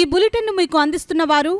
ఈ బులెటిన్ మీకు అందిస్తున్న వారు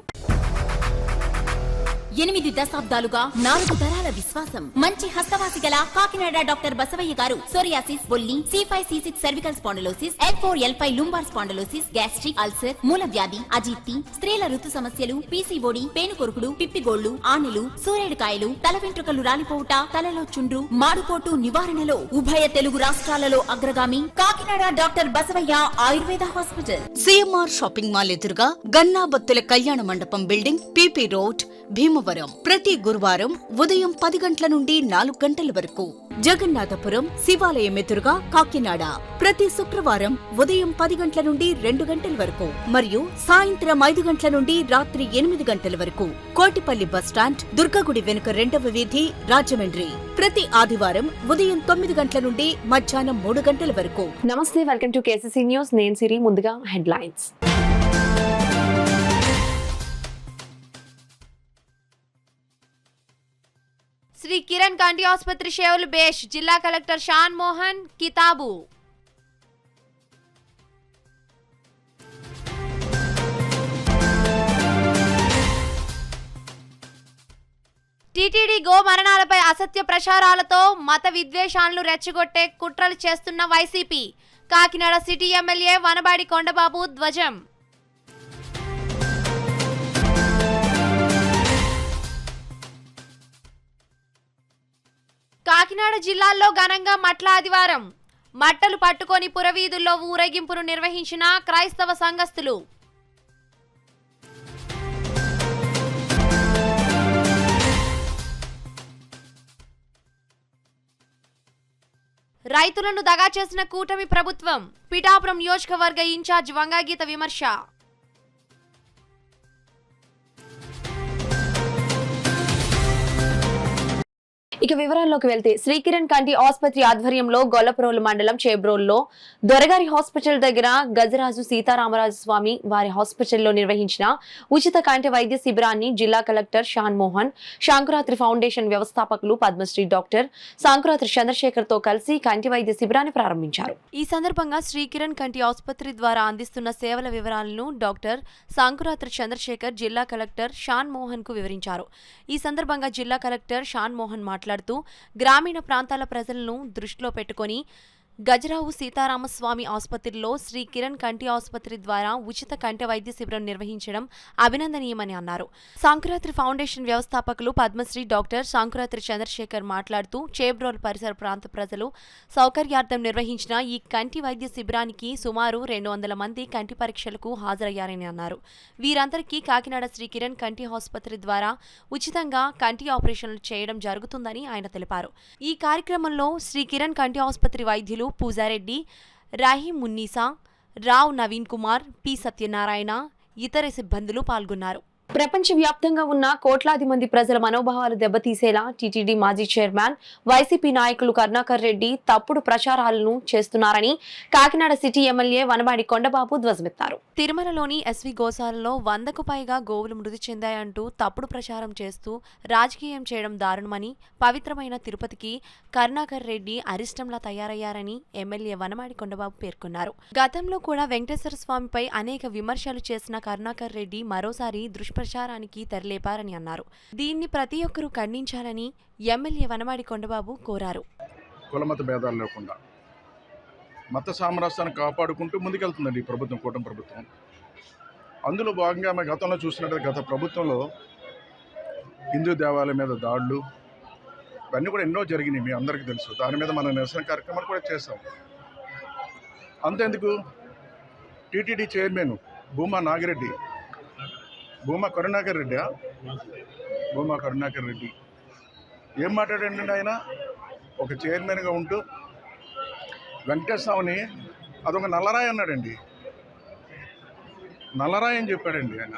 8 దశాబ్దాలుగా 4 తరాల విశ్వాసం. మంచి హస్తవాసి గల కాకినాడ డాక్టర్ బసవయ్య గారు సోరియాసిస్, బొల్లి, C5, C6 cervical spondylosis, L4, L5 lumbar spondylosis, gastric ulcer, మూల వ్యాధి, అజీర్తి, స్త్రీల ఋతు సమస్యలు, PCOD, పేనుకొరుకుడు, పిప్పిగోళ్లు, ఆనెలు, సూరేడుకాయలు, తల వెంట్రుకలు రాలిపోవుట, తలలో చుండ్రు, మాడుకోటు నివారణలో ఉభయ తెలుగు రాష్ట్రాలలో అగ్రగామి Kakinada doctor Basavaiah Ayurveda hospital. CMR shopping mall ఎదురుగా గన్నాబత్తుల కళ్యాణ మండపం బిల్డింగ్, PP రోడ్, భీమవరం. ప్రతి గురువారం ఉదయం 10 గంటల నుండి 4 గంటల వరకు. జగన్నాథపురం శివాలయం ఎదురుగా కాకినాడ ప్రతి శుక్రవారం ఉదయం 10 గంటల నుండి 2 గంటల వరకు మరియు సాయంత్రం 5 గంటల నుండి రాత్రి 8 గంటల వరకు. కోటిపల్లి బస్టాండ్, దుర్గగుడి వెనుక 2వ వీధి, రాజమండ్రి. ప్రతి ఆదివారం ఉదయం 9 గంటల నుండి మధ్యాహ్నం 3 గంటల వరకు. నమస్తే, వెల్కమ్ టు KCC న్యూస్. నేను సిరి. ముందుగా హెడ్లైన్స్. శ్రీ కిరణ్ కంటి ఆసుపత్రి సేవలు బేష్. జిల్లా కలెక్టర్ షాన్ మోహన్ కితాబు. టీటీడీ గో మరణాలపై అసత్య ప్రచారాలతో మత విద్వేషాలను రెచ్చగొట్టే కుట్రలు చేస్తున్న YCP. Kakinada city MLA Vanamadi Kondababu ధ్వజం. కాకినాడ జిల్లాలో ఘనంగా మట్ల ఆదివారం. మట్టలు పట్టుకొని పురవీధుల్లో ఊరేగింపును నిర్వహించిన క్రైస్తవ సంఘస్థులు. రైతులను దగా చేసిన కూటమి ప్రభుత్వం. పిఠాపురం నియోజకవర్గ ఇన్ఛార్జ్ వంగాగీత విమర్శ. ఇక వివరాల్లోకి వెళ్తే శ్రీ కిరణ్ కంటి ఆసుపత్రి ఆధ్వర్యంలో గొల్లప్రోలు మండలం చేబ్రోల్లో దొరగారి హాస్పిటల్ దగ్గర గజరాజు సీతారామరాజు స్వామి వారి హాస్పిటల్లో నిర్వహించిన ఉచిత కంటి వైద్య శిబిరాన్ని జిల్లా కలెక్టర్ షాన్ మోహన్, శాంకురాత్రి ఫౌండేషన్ వ్యవస్థాపకులు పద్మశ్రీ డాక్టర్ శాంకురాత్రి చంద్రశేఖర్ తో కలిసి కంటి వైద్య శిబిరాన్ని ప్రారంభించారు. ఈ సందర్భంగా శ్రీ కిరణ్ కంటి ఆసుపత్రి ద్వారా అందిస్తున్న సేవల వివరాలను డాక్టర్ శాంకురాత్రి చంద్రశేఖర్ జిల్లా కలెక్టర్ షాన్ మోహన్ కు వివరించారు. ఈ సందర్భంగా జిల్లా కలెక్టర్ షాన్ మోహన్ మాట్లాడుతూ గ్రామీణ ప్రాంతాల ప్రజలను దృష్టిలో పెట్టుకుని గజరావు సీతారామస్వామి ఆసుపత్రిలో శ్రీ కిరణ్ కంటి ఆసుపత్రి ద్వారా ఉచిత కంటి వైద్య శిబిరం నిర్వహించడం అభినందనీయమని అన్నారు. శాంకురాత్రి ఫౌండేషన్ వ్యవస్థాపకులు పద్మశ్రీ డాక్టర్ శాంకురాత్రి చంద్రశేఖర్ మాట్లాడుతూ చేబ్రోల్ పరిసర ప్రాంత ప్రజలు సౌకర్యార్థం నిర్వహించిన ఈ కంటి వైద్య శిబిరానికి సుమారు 200 మంది కంటి పరీక్షలకు హాజరయ్యారని అన్నారు. వీరందరికీ కాకినాడ శ్రీ కిరణ్ కంటి ఆసుపత్రి ద్వారా ఉచితంగా కంటి ఆపరేషన్లు చేయడం జరుగుతుందని ఆయన తెలిపారు. ఈ కార్యక్రమంలో శ్రీ కిరణ్ కంటి ఆసుపత్రి వైద్యులు పూజారెడ్డి, రాహీం మున్నీసా, రావ్ నవీన్ కుమార్, పి సత్యనారాయణ, ఇతర సిబ్బందులు పాల్గొన్నారు. ప్రపంచవ్యాప్తంగా ఉన్న కోట్లాది మంది ప్రజల మనోభావాలు దెబ్బతీసేలా టీటీడీ మాజీ చైర్మన్, వైసీపీ నాయకులు కరుణాకర్ రెడ్డి తప్పుడు ప్రచారాలను చేస్తున్నారని కాకినాడ సిటీ ఎమ్మెల్యే వనబాడి కొండబాబు ధ్వజమెత్తారు. తిరుమలలోని ఎస్వి గోశాలలో 100కు పైగా గోవులు మృతి చెందాయంటూ తప్పుడు ప్రచారం చేస్తూ రాజకీయం చేయడం దారుణమని, పవిత్రమైన తిరుపతికి కరుణాకర్ రెడ్డి అరిష్టంలా తయారయ్యారని ఎమ్మెల్యే వనమాడి కొండబాబు పేర్కొన్నారు. గతంలో కూడా వెంకటేశ్వర స్వామిపై అనేక విమర్శలు చేసిన కరుణాకర్ రెడ్డి మరోసారి ప్రచారానికి తెరలేపారని అన్నారు. దీన్ని ప్రతి ఒక్కరూ ఖండించాలని ఎమ్మెల్యే వనమాడి కొండబాబు కోరారు. కులమత భేదాలు లేకుండా మత సామరస్యాన్ని కాపాడుకుంటూ ముందుకెళ్తుందండి ఈ ప్రభుత్వం, కూటమి ప్రభుత్వం. అందులో భాగంగా మేము గతంలో చూసినట్టు గత ప్రభుత్వంలో హిందూ దేవాలయం మీద దాడులు ఇవన్నీ కూడా ఎన్నో జరిగినాయి, మీ అందరికీ తెలుసు. దాని మీద మన నిరసన కార్యక్రమాలు కూడా చేస్తాం. అంతేందుకు టీటీడీ చైర్మన్ భూమా కరుణాకర్ రెడ్డి ఏం మాట్లాడండి ఆయన? ఒక చైర్మన్గా ఉంటూ వెంకటేశ్వరని అదొక నల్లరాయి అన్నాడండి. నల్లరాయి అని చెప్పాడండి ఆయన.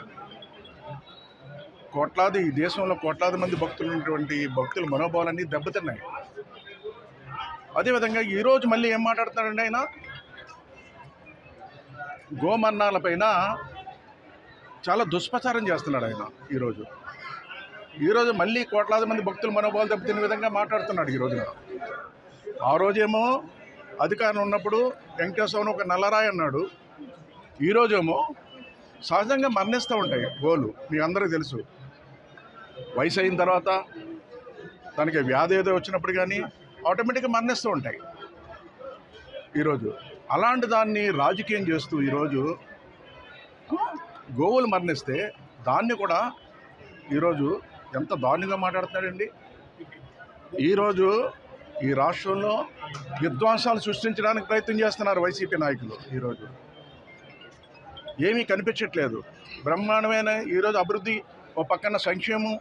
ఈ దేశంలో కోట్లాది మంది భక్తులు ఉన్నటువంటి భక్తుల మనోభావాలన్నీ దెబ్బతిన్నాయి. అదేవిధంగా ఈరోజు మళ్ళీ ఏం మాట్లాడుతున్నాడండి ఆయన? గోమన్నాలపైన చాలా దుష్ప్రచారం చేస్తున్నాడు ఆయన. ఈరోజు మళ్ళీ కోట్లాది మంది భక్తుల మనోభావాలు దెబ్బతిన్న విధంగా మాట్లాడుతున్నాడు ఈ రోజున. ఆ రోజేమో అధికారం ఉన్నప్పుడు వెంకటేశ్వరని ఒక నల్లరాయి అన్నాడు. ఈరోజేమో సహజంగా మరణిస్తూ ఉంటాయి గోవులు, మీకు అందరికీ తెలుసు. వయసు అయిన తర్వాత దానికి వ్యాధి ఏదో వచ్చినప్పుడు కానీ ఆటోమేటిక్గా మరణిస్తూ ఉంటాయి. ఈరోజు అలాంటి దాన్ని రాజకీయం చేస్తూ ఈరోజు గోవులు మరణిస్తే దాన్ని కూడా ఈరోజు ఎంత దారుణంగా మాట్లాడుతున్నాడండి. ఈరోజు ఈ రాష్ట్రంలో విధ్వంసాలు సృష్టించడానికి ప్రయత్నం చేస్తున్నారు వైసీపీ నాయకులు. ఈరోజు ఏమీ కనిపించట్లేదు. బ్రహ్మాండమైన ఈరోజు అభివృద్ధి ఓ పక్కన సంక్షేమం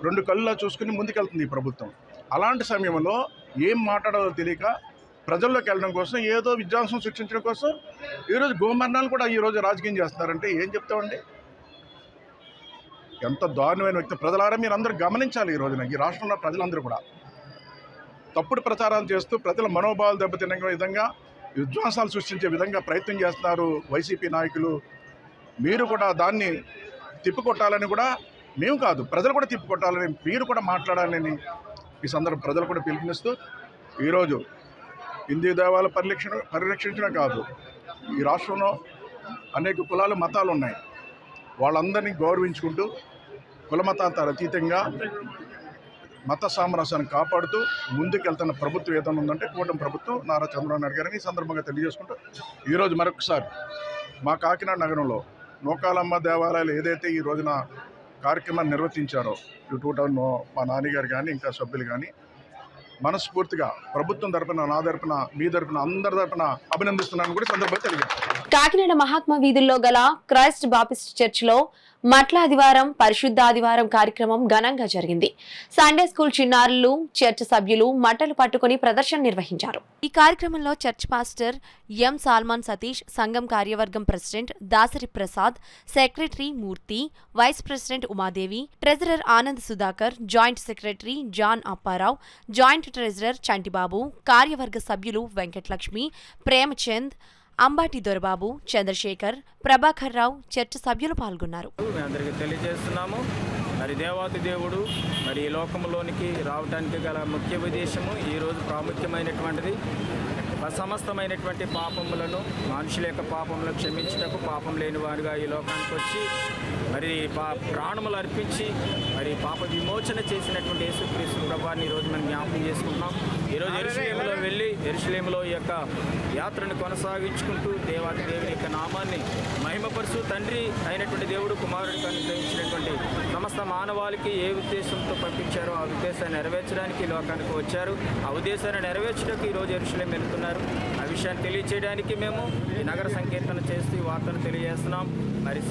రెండు కళ్ళలో చూసుకుని ముందుకెళ్తుంది ఈ ప్రభుత్వం. అలాంటి సమయంలో ఏం మాట్లాడాలో తెలియక ప్రజల్లోకి వెళ్ళడం కోసం, ఏదో విధ్వంసం సృష్టించడం కోసం ఈరోజు గోమరణాలు కూడా ఈరోజు రాజకీయం చేస్తున్నారంటే ఏం చెప్తామండి? ఎంత దారుణమైన వ్యక్తి. ప్రజలారా మీరు అందరూ గమనించాలి. ఈ రోజున ఈ రాష్ట్రంలో ప్రజలందరూ కూడా తప్పుడు ప్రచారాలు చేస్తూ ప్రజల మనోభావాలు దెబ్బతినే విధంగా విధ్వంసాలు సృష్టించే విధంగా ప్రయత్నం చేస్తున్నారు వైసీపీ నాయకులు. మీరు కూడా దాన్ని తిప్పికొట్టాలని కూడా, మేము కాదు ప్రజలు కూడా తిప్పికొట్టాలని, మీరు కూడా మాట్లాడాలని ఈ సందర్భం ప్రజలు కూడా పిలుపునిస్తూ ఈరోజు హిందూ దేవాలయ పరిరక్షించడం కాదు, ఈ రాష్ట్రంలో అనేక కులాలు మతాలు ఉన్నాయి. వాళ్ళందరినీ గౌరవించుకుంటూ కులమతాంతాలు అతీతంగా మత సామరస్యాన్ని కాపాడుతూ ముందుకెళ్తున్న ప్రభుత్వం ఏదైనా ఉందంటే కూటమి ప్రభుత్వం నారా చంద్రబాబు నాయుడు గారిని ఈ సందర్భంగా తెలియజేసుకుంటూ ఈరోజు మరొకసారి మా కాకినాడ నగరంలో నూకాలమ్మ దేవాలయాలు ఏదైతే ఈ రోజున కార్యక్రమాన్ని నిర్వర్తించారో ఈ 2000 మా నాన్నగారు కానీ ఇంకా సభ్యులు కానీ మనస్ఫూర్తిగా ప్రభుత్వం తరపున, నా తరపున, మీ తరపున, అందరి తరపున అభినందిస్తున్నాను కూడా సందర్భంగా తెలియజేస్తాను. కాకినాడ మహాత్మా వీధుల్లో గల క్రైస్ట్ బాప్టిస్ట్ చర్చిలో మట్ల ఆదివారం, పరిశుద్ధ ఆదివారం కార్యక్రమం ఘనంగా జరిగింది. సండే స్కూల్ చిన్నారులు, చర్చ్ సభ్యులు మట్టలు పట్టుకుని ప్రదర్శన నిర్వహించారు. ఈ కార్యక్రమంలో church pastor M Solomon Satish, సంఘం కార్యవర్గం president Dasari Prasad, secretary Murthy, vice president Umadevi, treasurer Anand Sudhakar, joint secretary John Apparao, joint treasurer Chantibabu, కార్యవర్గ సభ్యులు వెంకటలక్ష్మి, ప్రేమచంద్, అంబాటి దొరబాబు, చంద్రశేఖర్, ప్రభాకర్ రావు, చర్చ సభ్యులు పాల్గొన్నారు. అందరికీ తెలియజేస్తున్నాము. మరి దేవాతి దేవుడు మరి ఈ లోకంలోనికి రావడానికి గల ముఖ్య ఉద్దేశము ఈరోజు ప్రాముఖ్యమైనటువంటిది. సమస్తమైనటువంటి పాపములను, మనుషుల యొక్క పాపములను క్షమించుటకు పాపం లేని వారుగా ఈ లోకానికి వచ్చి మరి ప్రాణములు అర్పించి మరి పాప విమోచన చేసినటువంటి యేసుక్రీస్తు ప్రభువాన్ని ఈరోజు మనం జ్ఞాపకం చేసుకుంటున్నాం. ఈరోజు యెరూషలేములో వెళ్ళి యెరూషలేములో ఈ యొక్క యాత్రను కొనసాగించుకుంటూ దేవాతి దేవుని యొక్క నామాన్ని మహిమపరుస్తూ తండ్రి అయినటువంటి దేవుడు కుమారుడికి అనుగ్రహించినటువంటి సమస్త మానవాళికి ఏ ఉద్దేశంతో పంపించారో ఆ ఉద్దేశాన్ని నెరవేర్చడానికి లోకానికి వచ్చారు. ఆ ఉద్దేశాన్ని నెరవేర్చడానికి ఈరోజు యెరూషలేం వెళ్తున్నారు. ఆ విషయాన్ని తెలియచేయడానికి మేము ఈ నగర సంకీర్తన చేస్తూ ఈ వార్తను తెలియజేస్తున్నాం. మరి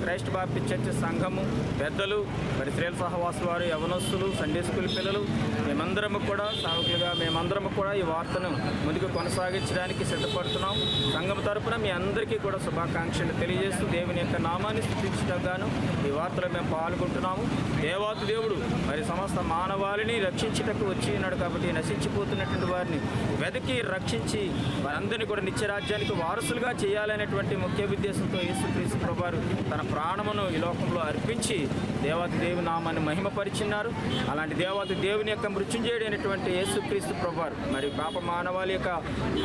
క్రైస్ట్ బాప్టిస్ట్ చర్చ్ సంఘము పెద్దలు, మరి శ్రేల సహవాసుల వారు, యవనస్తులు, సండే స్కూల్ పిల్లలు, మేమందరము కూడా సావుకులుగా మేమందరము కూడా ఈ వార్తను ముందుకు కొనసాగించడానికి సిద్ధపడుతున్నాం. సంఘం తరపున మీ అందరికీ కూడా శుభాకాంక్షలు తెలియజేస్తూ దేవుని యొక్క నామాన్ని స్తుతించడం గాను ఈ వార్తలో మేము పాల్గొంటున్నాము. దేవాతి దేవుడు మరి సమస్త మానవాళిని రక్షించుటకు వచ్చి ఉన్నాడు కాబట్టి నశించిపోతున్నటువంటి వారిని వెతికి రక్షించి వారందరినీ కూడా నిత్యరాజ్యానికి వారసులుగా చేయాలనేటువంటి ముఖ్య ఉద్దేశంతో యేసుక్రీస్తు ప్రభువారు తన ప్రాణమును ఈ లోకంలో అర్పించి దేవాతి దేవుని నామాన్ని మహిమపరిచినారు. అలాంటి దేవాతి దేవుని యొక్క మృత్యుంజయుడైనటువంటి యేసుక్రీస్తు ప్రభువారు మరి పాప మానవాళి యొక్క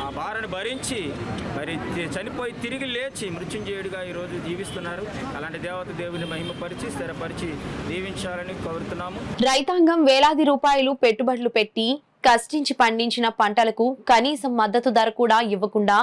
ఆ భారాన్ని భరించి మరి చనిపోయి తిరిగి లేచి మృత్యుంజయుడిగా ఈరోజు జీవిస్తున్నారు. అలాంటి దేవత దేవుని మహిమపరిచి స్థిరపరిచి దీవించాలని కోరుతున్నాము. రైతాంగం వేలాది రూపాయలు పెట్టుబడులు పెట్టి కష్టించి పండించిన పంటలకు కనీసం మద్దతు ధర కూడా ఇవ్వకుండా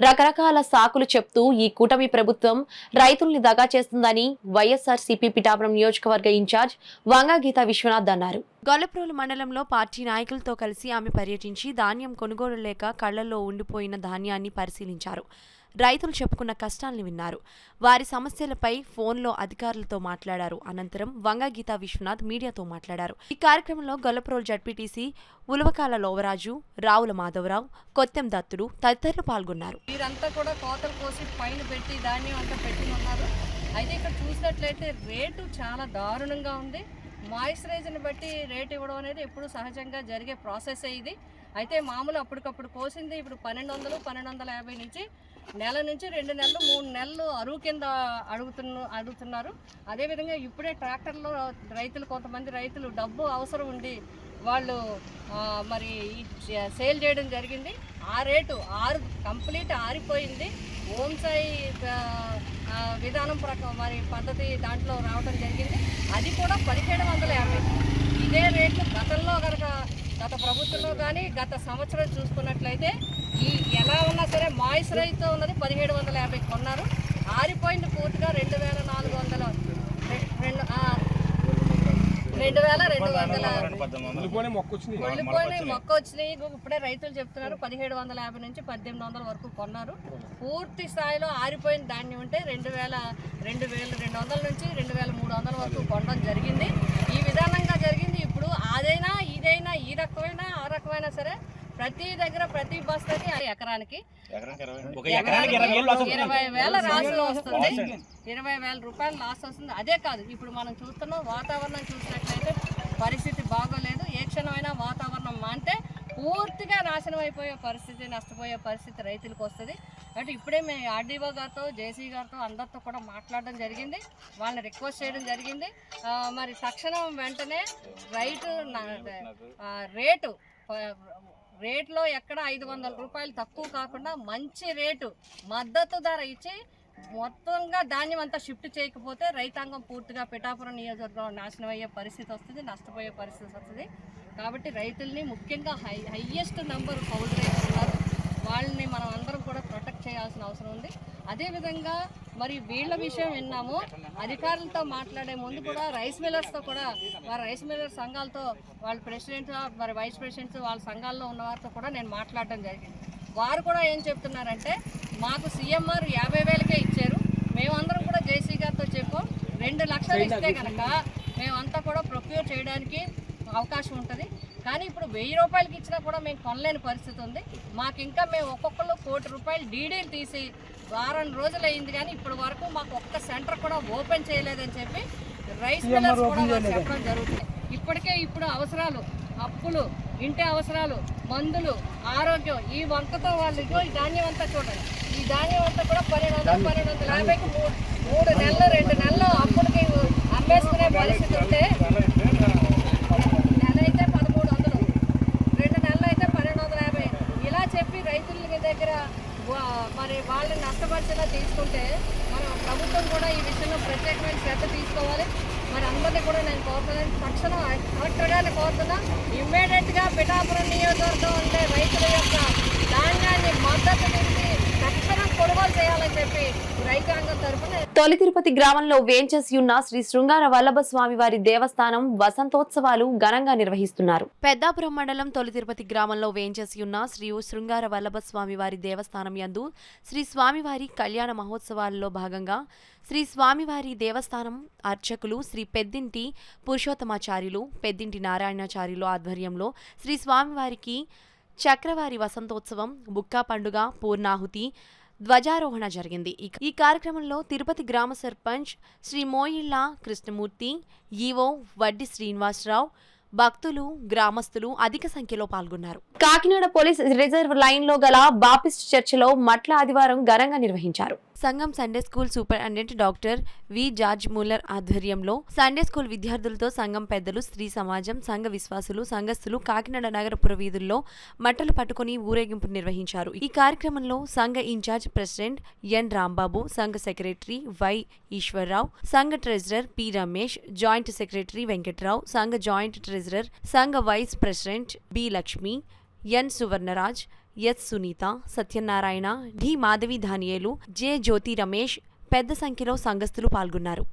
రకరకాల సాకులు చెప్తూ ఈ కూటమి ప్రభుత్వం రైతుల్ని దగా చేస్తుందని వైఎస్ఆర్సీపీ పిఠాపురం నియోజకవర్గ ఇన్ఛార్జ్ వంగా గీతా విశ్వనాథ్ అన్నారు. గొల్లప్రోలు మండలంలో పార్టీ నాయకులతో కలిసి ఆమె పర్యటించి ధాన్యం కొనుగోలు లేక కళ్లలో ఉండిపోయిన ధాన్యాన్ని పరిశీలించారు. రైతులు చెప్పుకున్న కష్టాలను విన్నారు. వారి సమస్యలపై ఫోన్లో అధికారులతో మాట్లాడారు. అనంతరం వంగా గీతా విశ్వనాథ్ మీడియాతో మాట్లాడారు. ఈ కార్యక్రమంలో గొల్లప్రోలు జడ్పీటీసీ ఉలవకాల లోవరాజు, రావుల మాధవరావు, కొత్తెం దత్తుడు తదితరులు పాల్గొన్నారు. వీరంతా కూడా కోతలు కోసి పైన పెట్టి ధాన్యం అంతా పెట్టి ఉన్నారు. అయితే ఇక్కడ చూసినట్లయితే రేటు చాలా దారుణంగా ఉంది. మాయిశ్చరైజర్ని బట్టి రేట్ ఇవ్వడం అనేది ఎప్పుడు సహజంగా జరిగే ప్రాసెస్ ఇది. అయితే మామూలు అప్పటికప్పుడు కోసింది ఇప్పుడు 1200, 1250 నుంచి నెల నుంచి 2 నెలలు 3 నెలలు అరువు కింద అడుగుతున్నారు. అదేవిధంగా ఇప్పుడే ట్రాక్టర్లో రైతులు కొంతమంది రైతులు డబ్బు అవసరం ఉండి వాళ్ళు మరి సేల్ చేయడం జరిగింది. ఆ రేటు కంప్లీట్ ఆరిపోయింది. ఓం సాయి విధానం ప్రకారం మరి పద్ధతి దాంట్లో రావడం జరిగింది. అది కూడా 1750. ఇదే రేట్లు గతంలో కనుక గత ప్రభుత్వంలో కానీ గత సంవత్సరం చూసుకున్నట్లయితే ఎలా ఉన్నా సరే మాయిశ్చరైజ్తో ఉన్నది 1750 కొన్నారు. ఆరిపోయింది పూర్తిగా 2200 మొక్క వచ్చినాయి. ఇప్పుడే రైతులు చెప్తున్నారు 1750 నుంచి 1800 వరకు కొన్నారు. పూర్తి స్థాయిలో ఆరిపోయిన ధాన్యం ఉంటే 2200 నుంచి 2300 వరకు కొనడం జరిగింది. ఈ విధానంగా జరిగింది. ఇప్పుడు అదైనా ఇదైనా ఈ రకమైన ఆ రకమైన సరే ప్రతి దగ్గర ప్రతి బస్తాకి ఎకరానికి 20,000 రాసు వస్తుంది. 20,000 రూపాయలు లాస్ వస్తుంది. అదే కాదు, ఇప్పుడు మనం చూస్తున్నాం వాతావరణం చూసినట్లయితే పరిస్థితి బాగోలేదు. ఏ క్షణమైనా వాతావరణం మాంటే పూర్తిగా నాశనం అయిపోయే పరిస్థితి, నష్టపోయే పరిస్థితి రైతులకు వస్తుంది. అంటే ఇప్పుడే మేము ఆర్డీఓ గారితో జేసీ గారితో అందరితో కూడా మాట్లాడడం జరిగింది. వాళ్ళని రిక్వెస్ట్ చేయడం జరిగింది. మరి తక్షణం వెంటనే రేట్లో ఎక్కడ 500 రూపాయలు తక్కువ కాకుండా మంచి రేటు మద్దతు ధర ఇచ్చి మొత్తంగా ధాన్యం అంతా షిఫ్ట్ చేయకపోతే రైతాంగం పూర్తిగా పిఠాపురం నియోజకవర్గం నాశనం అయ్యే పరిస్థితి వస్తుంది, నష్టపోయే పరిస్థితి వస్తుంది. కాబట్టి రైతుల్ని ముఖ్యంగా హైయెస్ట్ నెంబర్ కౌలు రైతులు ఉన్నారు, వాళ్ళని మనం అందరం కూడా ప్రొటెక్ట్ చేయాల్సిన అవసరం ఉంది. అదేవిధంగా మరి వీళ్ళ విషయం విన్నాము. అధికారులతో మాట్లాడే ముందు కూడా రైస్ మిల్లర్స్తో కూడా వారి రైస్ మిల్లర్ సంఘాలతో వాళ్ళ ప్రెసిడెంట్ మరి వైస్ ప్రెసిడెంట్స్ వాళ్ళ సంఘాల్లో ఉన్న వారితో కూడా నేను మాట్లాడడం జరిగింది. వారు కూడా ఏం చెప్తున్నారంటే మాకు సీఎంఆర్ 50,000కే ఇచ్చారు. మేమందరం కూడా జేసీ గారితో చెప్పాం 2 లక్షలు ఇస్తే కనుక మేమంతా కూడా ప్రొక్యూర్ చేయడానికి అవకాశం ఉంటుంది. కానీ ఇప్పుడు 1000 రూపాయలకి ఇచ్చినా కూడా మేము కొనలేని పరిస్థితి ఉంది. మాకు ఇంకా మేము ఒక్కొక్కరు 1 కోటి రూపాయలు డీడీలు తీసి వారం రోజులు అయింది, కానీ ఇప్పటి వరకు మాకు ఒక్క సెంటర్ కూడా ఓపెన్ చేయలేదని చెప్పి రైస్ మిల్లర్స్ కూడా చెప్పడం జరుగుతుంది. ఇప్పుడు అవసరాలు, అప్పులు, ఇంటి అవసరాలు, మందులు, ఆరోగ్యం, ఈ వంకతో వాళ్ళు ఈ ధాన్యం అంతా చూడండి. ఈ ధాన్యం అంతా కూడా 1250కి 3 నెలలు 2 నెలలు అప్పులకి అమ్మేసుకునే పరిస్థితి ఉంటే నెల అయితే 1300, 2 నెలలు అయితే 1250 ఇలా చెప్పి రైతుల దగ్గర మరి వాళ్ళని నష్టపరిచేలా తీసుకుంటే మన ప్రభుత్వం కూడా ఈ విషయంలో ప్రత్యేకమైన శ్రద్ధ తీసుకోవాలి. మరి అందరినీ కూడా నేను కోరుతున్నాను, తక్షణం కలెక్టర్ గారిని కోరుతున్నా, ఇమ్మీడియట్గా పిఠాపురం నియోజకవర్గం ఉండే రైతుల యొక్క ధాన్యాన్ని మద్దతు నిలిపి తక్షణం కొనుగోలు చేయాలని చెప్పి రైతాంగం తరఫున తొలి తిరుపతి గ్రామంలో వేంచేసి ఉన్న శ్రీ శృంగార వల్లభ స్వామి వారి దేవస్థానం వసంతోత్సవాలు ఘనంగా నిర్వహిస్తున్నారు. పెద్దాపురం మండలం తొలి తిరుపతి గ్రామంలో వేంచేసి ఉన్న శ్రీ శృంగార వల్లభ స్వామి వారి దేవస్థానం యందు శ్రీ స్వామివారి కళ్యాణ మహోత్సవాల్లో భాగంగా శ్రీ స్వామివారి దేవస్థానం అర్చకులు శ్రీ పెద్దింటి పురుషోత్తమాచార్యులు, పెద్దింటి నారాయణాచార్యులు ఆధ్వర్యంలో శ్రీ స్వామివారికి చక్రవారి వసంతోత్సవం, బుక్కా పండుగ, పూర్ణాహుతి, ధ్వజారోహణ జరిగింది. ఈ కార్యక్రమంలో తిరుపతి గ్రామ సర్పంచ్ శ్రీ మోయిళ్ళ కృష్ణమూర్తి, ఈవో వడ్డి శ్రీనివాసరావు, భక్తులు, గ్రామస్తులు అధిక సంఖ్యలో పాల్గొన్నారు. కాకినాడ పోలీస్ రిజర్వ్ లైన్ లో గల బాపిస్ట్ చర్చిలో మట్ల ఆదివారం ఘనంగా నిర్వహించారు. సంఘం Sunday school superintendent doctor V George Müller ఆధ్వర్యంలో సండే స్కూల్ విద్యార్థులతో సంఘం పెద్దలు, స్త్రీ సమాజం, సంఘ విశ్వాసులు, సంఘస్థులు కాకినాడ నగరపుర వీధుల్లో మట్టలు పట్టుకుని ఊరేగింపు నిర్వహించారు. ఈ కార్యక్రమంలో సంఘ ఇన్ఛార్జ్ ప్రెసిడెంట్ ఎన్ రాంబాబు, సంఘ సెక్రటరీ వై ఈశ్వరరావు, సంఘ treasurer P Ramesh, joint secretary Venkatrao, సంఘ జాయింట్ ట్రెజరర్, సంఘ vice president B Lakshmi, N Suvarnaraj, S Sunitha, Satyanarayana, D Madhavi Daniyelu, J Jyothi Ramesh పెద్ద సంఖ్యలో సంఘస్థులు పాల్గొన్నారు.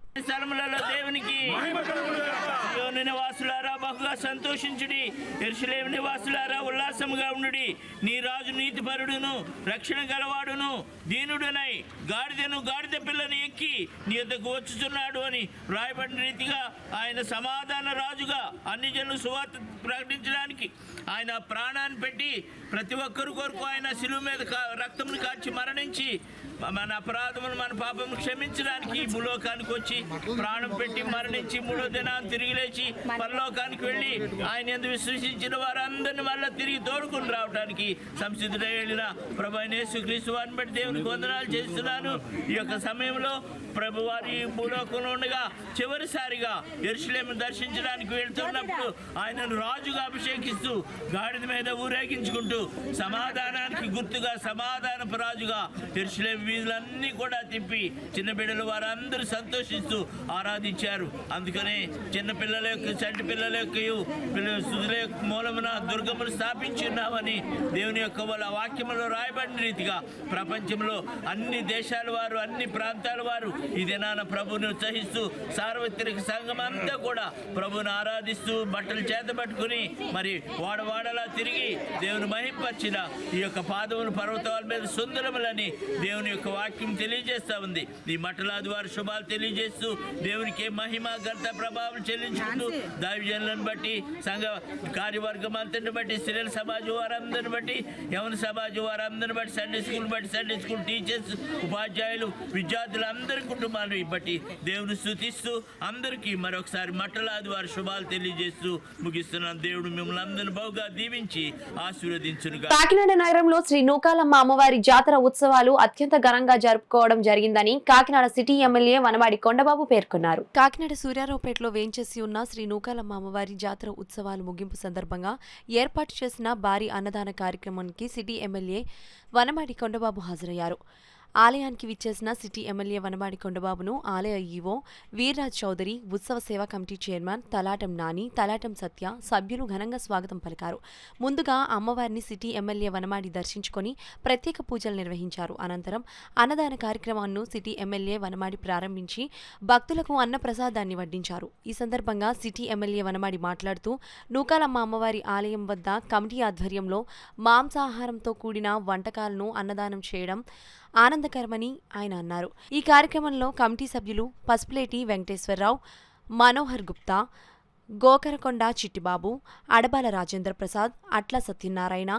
నివాసులారా బహుగా సంతోషించుడి, యెరూషలేము నివాసులారా ఉల్లాసముగా ఉండుడి. నీ రాజు నీతిపరుడును రక్షణ గలవాడును దీనుడనై గాడిద పిల్లను ఎక్కి నీ యొద్దకు వచ్చుచున్నాడు అని రాయబడిన రీతిగా ఆయన సమాధాన రాజుగా అన్ని జనులు సువార్త ప్రకటించడానికి ఆయన ప్రాణాన్ని పెట్టి ప్రతి ఒక్కరి కొరకు ఆయన శిలువ మీద రక్తమును కార్చి మరణించి మన అపరాధములు మన పాపములు క్షమించడానికి భూలోకానికి వచ్చి ప్రాణం పెట్టి మరణించి 3వ దినాన్ని తిరిగి లేచి లేచి పరలోకానికి వెళ్ళి ఆయన యందు విశ్వసించిన వారందరినీ మళ్ళీ తిరిగి తోడుకుని రావడానికి సంసిద్ధుడై వెళ్ళిన ప్రభు అయిన యేసుక్రీస్తు వారిని బట్టి దేవునికి వందనాలు చేస్తున్నాను. ఈ యొక్క సమయంలో ప్రభు వారి భూలోకంలో ఉండగా చివరిసారిగా యెరూషలేమును దర్శించడానికి వెళ్తున్నప్పుడు ఆయనను రాజుగా అభిషేకిస్తూ గాడిద మీద ఊరేగించుకుంటూ సమాధానానికి గుర్తుగా సమాధానపు రాజుగా యెరూషలేము వీధులన్నీ కూడా తిప్పి చిన్న బిడ్డలు వారందరూ సంతోషిస్తూ ఆరాధించారు. అందుకనే చిన్న పిల్లల యొక్క చంటి పిల్లల యొక్క స్తుతుల యొక్క మూలమున దుర్గమును స్థాపించి ఉన్నామని దేవుని యొక్క వాళ్ళ వాక్యములో రాయబడిన రీతిగా ప్రపంచంలో అన్ని దేశాల వారు అన్ని ప్రాంతాల వారు ఈ దినాన ప్రభువుని ఉత్సహిస్తూ సార్వత్రిక సంఘం అంతా కూడా ప్రభువుని ఆరాధిస్తూ బట్టలు చేతబట్టుకుని మరి వాడవాడలా తిరిగి దేవుని మహింపరిచిన ఈ యొక్క పాదములు పర్వతాల మీద సుందరములని దేవుని యొక్క వాక్యం తెలియజేస్తా ఉంది. ఈ మట్టలాది వారి శుభాలు తెలియజేస్తూ దేవునికి మహిమ ఘనత ప్రభావం చెల్లించుకుంటూ దైవజనులను బట్టి సంఘ కార్యవర్గం అంతటిని బట్టి స్త్రీల సమాజం వారందరిని బట్టి యవన సమాజం వారందరిని బట్టి సండే స్కూల్ టీచర్స్ ఉపాధ్యాయులు విద్యార్థులు అందరి కుటుంబాలను బట్టి దేవుని స్తుతిస్తూ అందరికీ మరొకసారి మట్టలాది వారి శుభాలు తెలియజేస్తూ ముగిస్తున్నాను. దేవుడు మిమ్మల్ని అందరిని బహుగా దీవించి ఆశీర్వదించునుగా. కాకినాడ నగరంలో శ్రీ నూకాలమ్మ అమ్మవారి జాతర ఉత్సవాలు అత్యంత ఘనంగా జరుపుకోవడం జరిగిందని కాకినాడ సిటీ ఎమ్మెల్యే వనమాడి కొండబాబు పేర్కొన్నారు. కాకినాడ సూర్యారావుపేటలో వేంచేసి ఉన్న శ్రీ నూకాలమ్మ అమ్మవారి జాతర ఉత్సవాలు ముగింపు సందర్భంగా ఏర్పాటు చేసిన భారీ అన్నదాన కార్యక్రమానికి సిటీ ఎమ్మెల్యే వనమాడి కొండబాబు హాజరయ్యారు. ఆలయానికి విచ్చేసిన సిటీ ఎమ్మెల్యే వనమాడి కొండబాబును ఆలయ ఈవో వీర్రాజ్ చౌదరి, ఉత్సవ సేవా కమిటీ చైర్మన్ తలాటం నాని, తలాటం సత్య సభ్యులు ఘనంగా స్వాగతం పలికారు. ముందుగా అమ్మవారిని సిటీ ఎమ్మెల్యే వనమాడి దర్శించుకొని ప్రత్యేక పూజలు నిర్వహించారు. అనంతరం అన్నదాన కార్యక్రమాన్ని సిటీ ఎమ్మెల్యే వనమాడి ప్రారంభించి భక్తులకు అన్నప్రసాదాన్ని వడ్డించారు. ఈ సందర్భంగా సిటీ ఎమ్మెల్యే వనమాడి మాట్లాడుతూ నూకాలమ్మ అమ్మవారి ఆలయం వద్ద కమిటీ ఆధ్వర్యంలో మాంసాహారంతో కూడిన వంటకాలను అన్నదానం చేయడం ఆనందకరమని ఆయన అన్నారు. ఈ కార్యక్రమంలో కమిటీ సభ్యులు పసుపులేటి వెంకటేశ్వరరావు, మనోహర్ గుప్తా, గోకరకొండ చిట్టిబాబు, అడబాల రాజేంద్ర ప్రసాద్, అట్ల సత్యనారాయణ,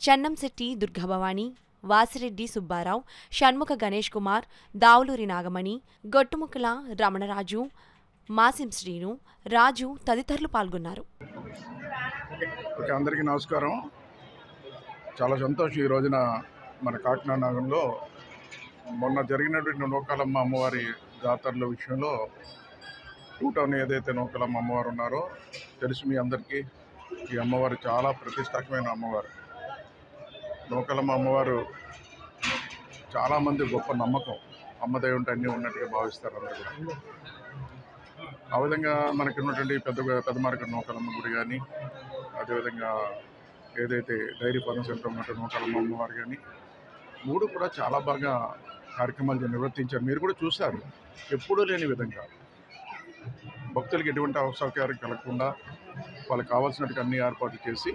చెన్నంశెట్టి దుర్గాభవాని, వాసిరెడ్డి సుబ్బారావు, షణ్ముఖ గణేష్ కుమార్, దావులూరి నాగమణి, గొట్టుముక్కల రమణరాజు, మాసిం శ్రీను, రాజు తదితరులు పాల్గొన్నారు. అందరికీ నమస్కారం. చాలా సంతోషం. ఈ రోజున మన కాకినాడ నగరంలో మొన్న జరిగినటువంటి నూకాలమ్మ అమ్మవారి జాతరల విషయంలో టూ టౌన్ ఏదైతే నూకాలమ్మ అమ్మవారు ఉన్నారో తెలుసు మీ అందరికీ. ఈ అమ్మవారు చాలా ప్రతిష్టాత్మకమైన అమ్మవారు. నూకాలమ్మ అమ్మవారు చాలామంది గొప్ప నమ్మకం, అమ్మదై ఉంటే అన్నీ ఉన్నట్టుగా భావిస్తారు అందరూ. ఆ విధంగా మనకి ఉన్నటువంటి పెద్ద మార్కెట్ నూకాలమ్మ గుడి కానీ, అదేవిధంగా ఏదైతే డైరీ ఫార్మ్ సెంటర్ ఉన్నట్టు నూకాలమ్మ అమ్మవారు కానీ, మూడు కూడా చాలా బాగా కార్యక్రమాలు నిర్వర్తించారు. మీరు కూడా చూశారు. ఎప్పుడూ లేని విధంగా భక్తులకు ఎటువంటి అసౌకర్యం కలగకుండా వాళ్ళకి కావాల్సినట్టు అన్ని ఏర్పాట్లు చేసి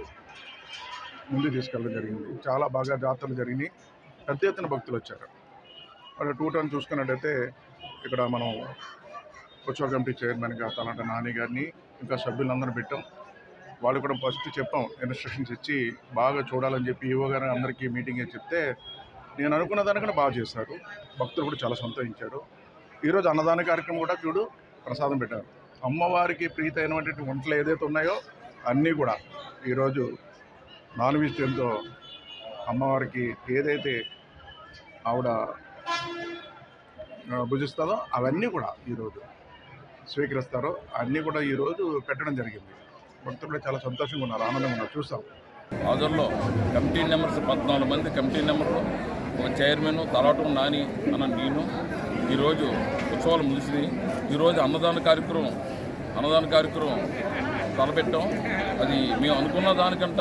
ముందుకు తీసుకెళ్ళడం జరిగింది. చాలా బాగా జాతరలు జరిగినాయి. పెద్ద ఎత్తున భక్తులు వచ్చారు. వాళ్ళు టూ టౌన్ చూసుకున్నట్టయితే ఇక్కడ మనం ఉత్సవ కమిటీ చైర్మన్గా తలాట నాని గారిని ఇంకా సభ్యులందరూ పెట్టాం. వాళ్ళు కూడా ఫస్ట్ చెప్పాం, ఇన్స్ట్రక్షన్స్ ఇచ్చి బాగా చూడాలని చెప్పి ఈవో గారు అందరికీ మీటింగ్ చెప్తే నేను అనుకున్న దానికన్నా బాగా చేశారు. భక్తులు కూడా చాలా సంతోషించారు. ఈరోజు అన్నదాన కార్యక్రమం కూడా చూడు ప్రసాదం పెట్టారు. అమ్మవారికి ప్రీతి అయినటువంటి వంటలు ఏదైతే ఉన్నాయో అన్నీ కూడా ఈరోజు నాన్ వెజిటేరియన్తో అమ్మవారికి ఏదైతే ఆవిడ భుజిస్తుందో అవన్నీ కూడా ఈరోజు స్వీకరిస్తారో అన్నీ కూడా ఈరోజు పెట్టడం జరిగింది. భక్తులు కూడా చాలా సంతోషంగా ఉన్నారు, ఆనందంగా ఉన్నారు. చూస్తాం హాజరులో కమిటీ మెంబర్స్ 14 మంది కమిటీ మెంబర్లు, ఒక చైర్మన్ తలాటం నాని అన్న నేను. ఈరోజు ఉత్సవాలు ముగిసింది. ఈరోజు అన్నదాన కార్యక్రమం తలపెట్టాం. అది మేము అనుకున్న దానికంట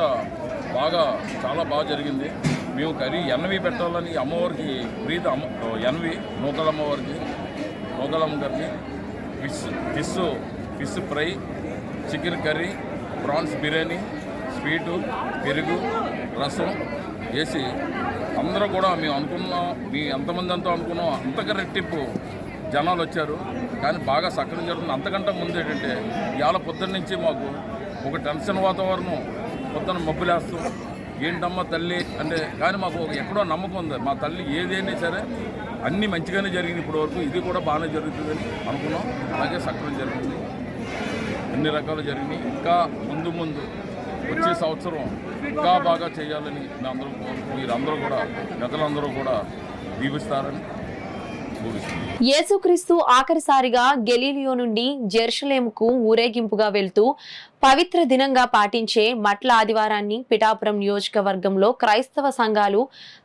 చాలా బాగా జరిగింది. మేము కర్రీ ఎన్వి పెట్టాలని అమ్మవారికి ప్రీతి ఎన్వి నూకాలమ్మ గారికి fish fry, chicken curry, prawns biryani, sweet, పెరుగు, రసం వేసి అందరూ కూడా మేము ఎంతమంది అంతా అనుకున్నాం అంతగా రెట్టింపు జనాలు వచ్చారు. కానీ బాగా సక్రమం జరుగుతుంది. అంతకంటే ముందు ఏంటంటే ఇవాళ పొద్దున్న నుంచి మాకు ఒక టెన్షన్ వాతావరణం, పొద్దున్న మబ్బులేస్తాం ఏంటమ్మా తల్లి అంటే, కానీ మాకు ఎక్కడో నమ్మకం ఉంది మా తల్లి ఏదైనా సరే అన్నీ మంచిగానే జరిగింది ఇప్పటి వరకు. ఇది కూడా బాగానే జరుగుతుందని అనుకున్నాం. అలాగే సక్రమం జరిగింది. అన్ని రకాలు జరిగినాయి. ఇంకా ముందు ముందు వచ్చే సంవత్సరం ఇంకా బాగా చేయాలని మీరందరూ కూడా పెద్దలందరూ కూడా దీవిస్తారని ముగిస్తుంది. యేసుక్రీస్తు ఆఖరిసారిగా గెలీలియో నుండి జెరూసలేముకు ఊరేగింపుగా వెళ్తూ పవిత్ర దినంగా పాటించే మట్ల ఆదివారాన్ని పిఠాపురం నియోజకవర్గంలో క్రైస్తవ సంఘాలు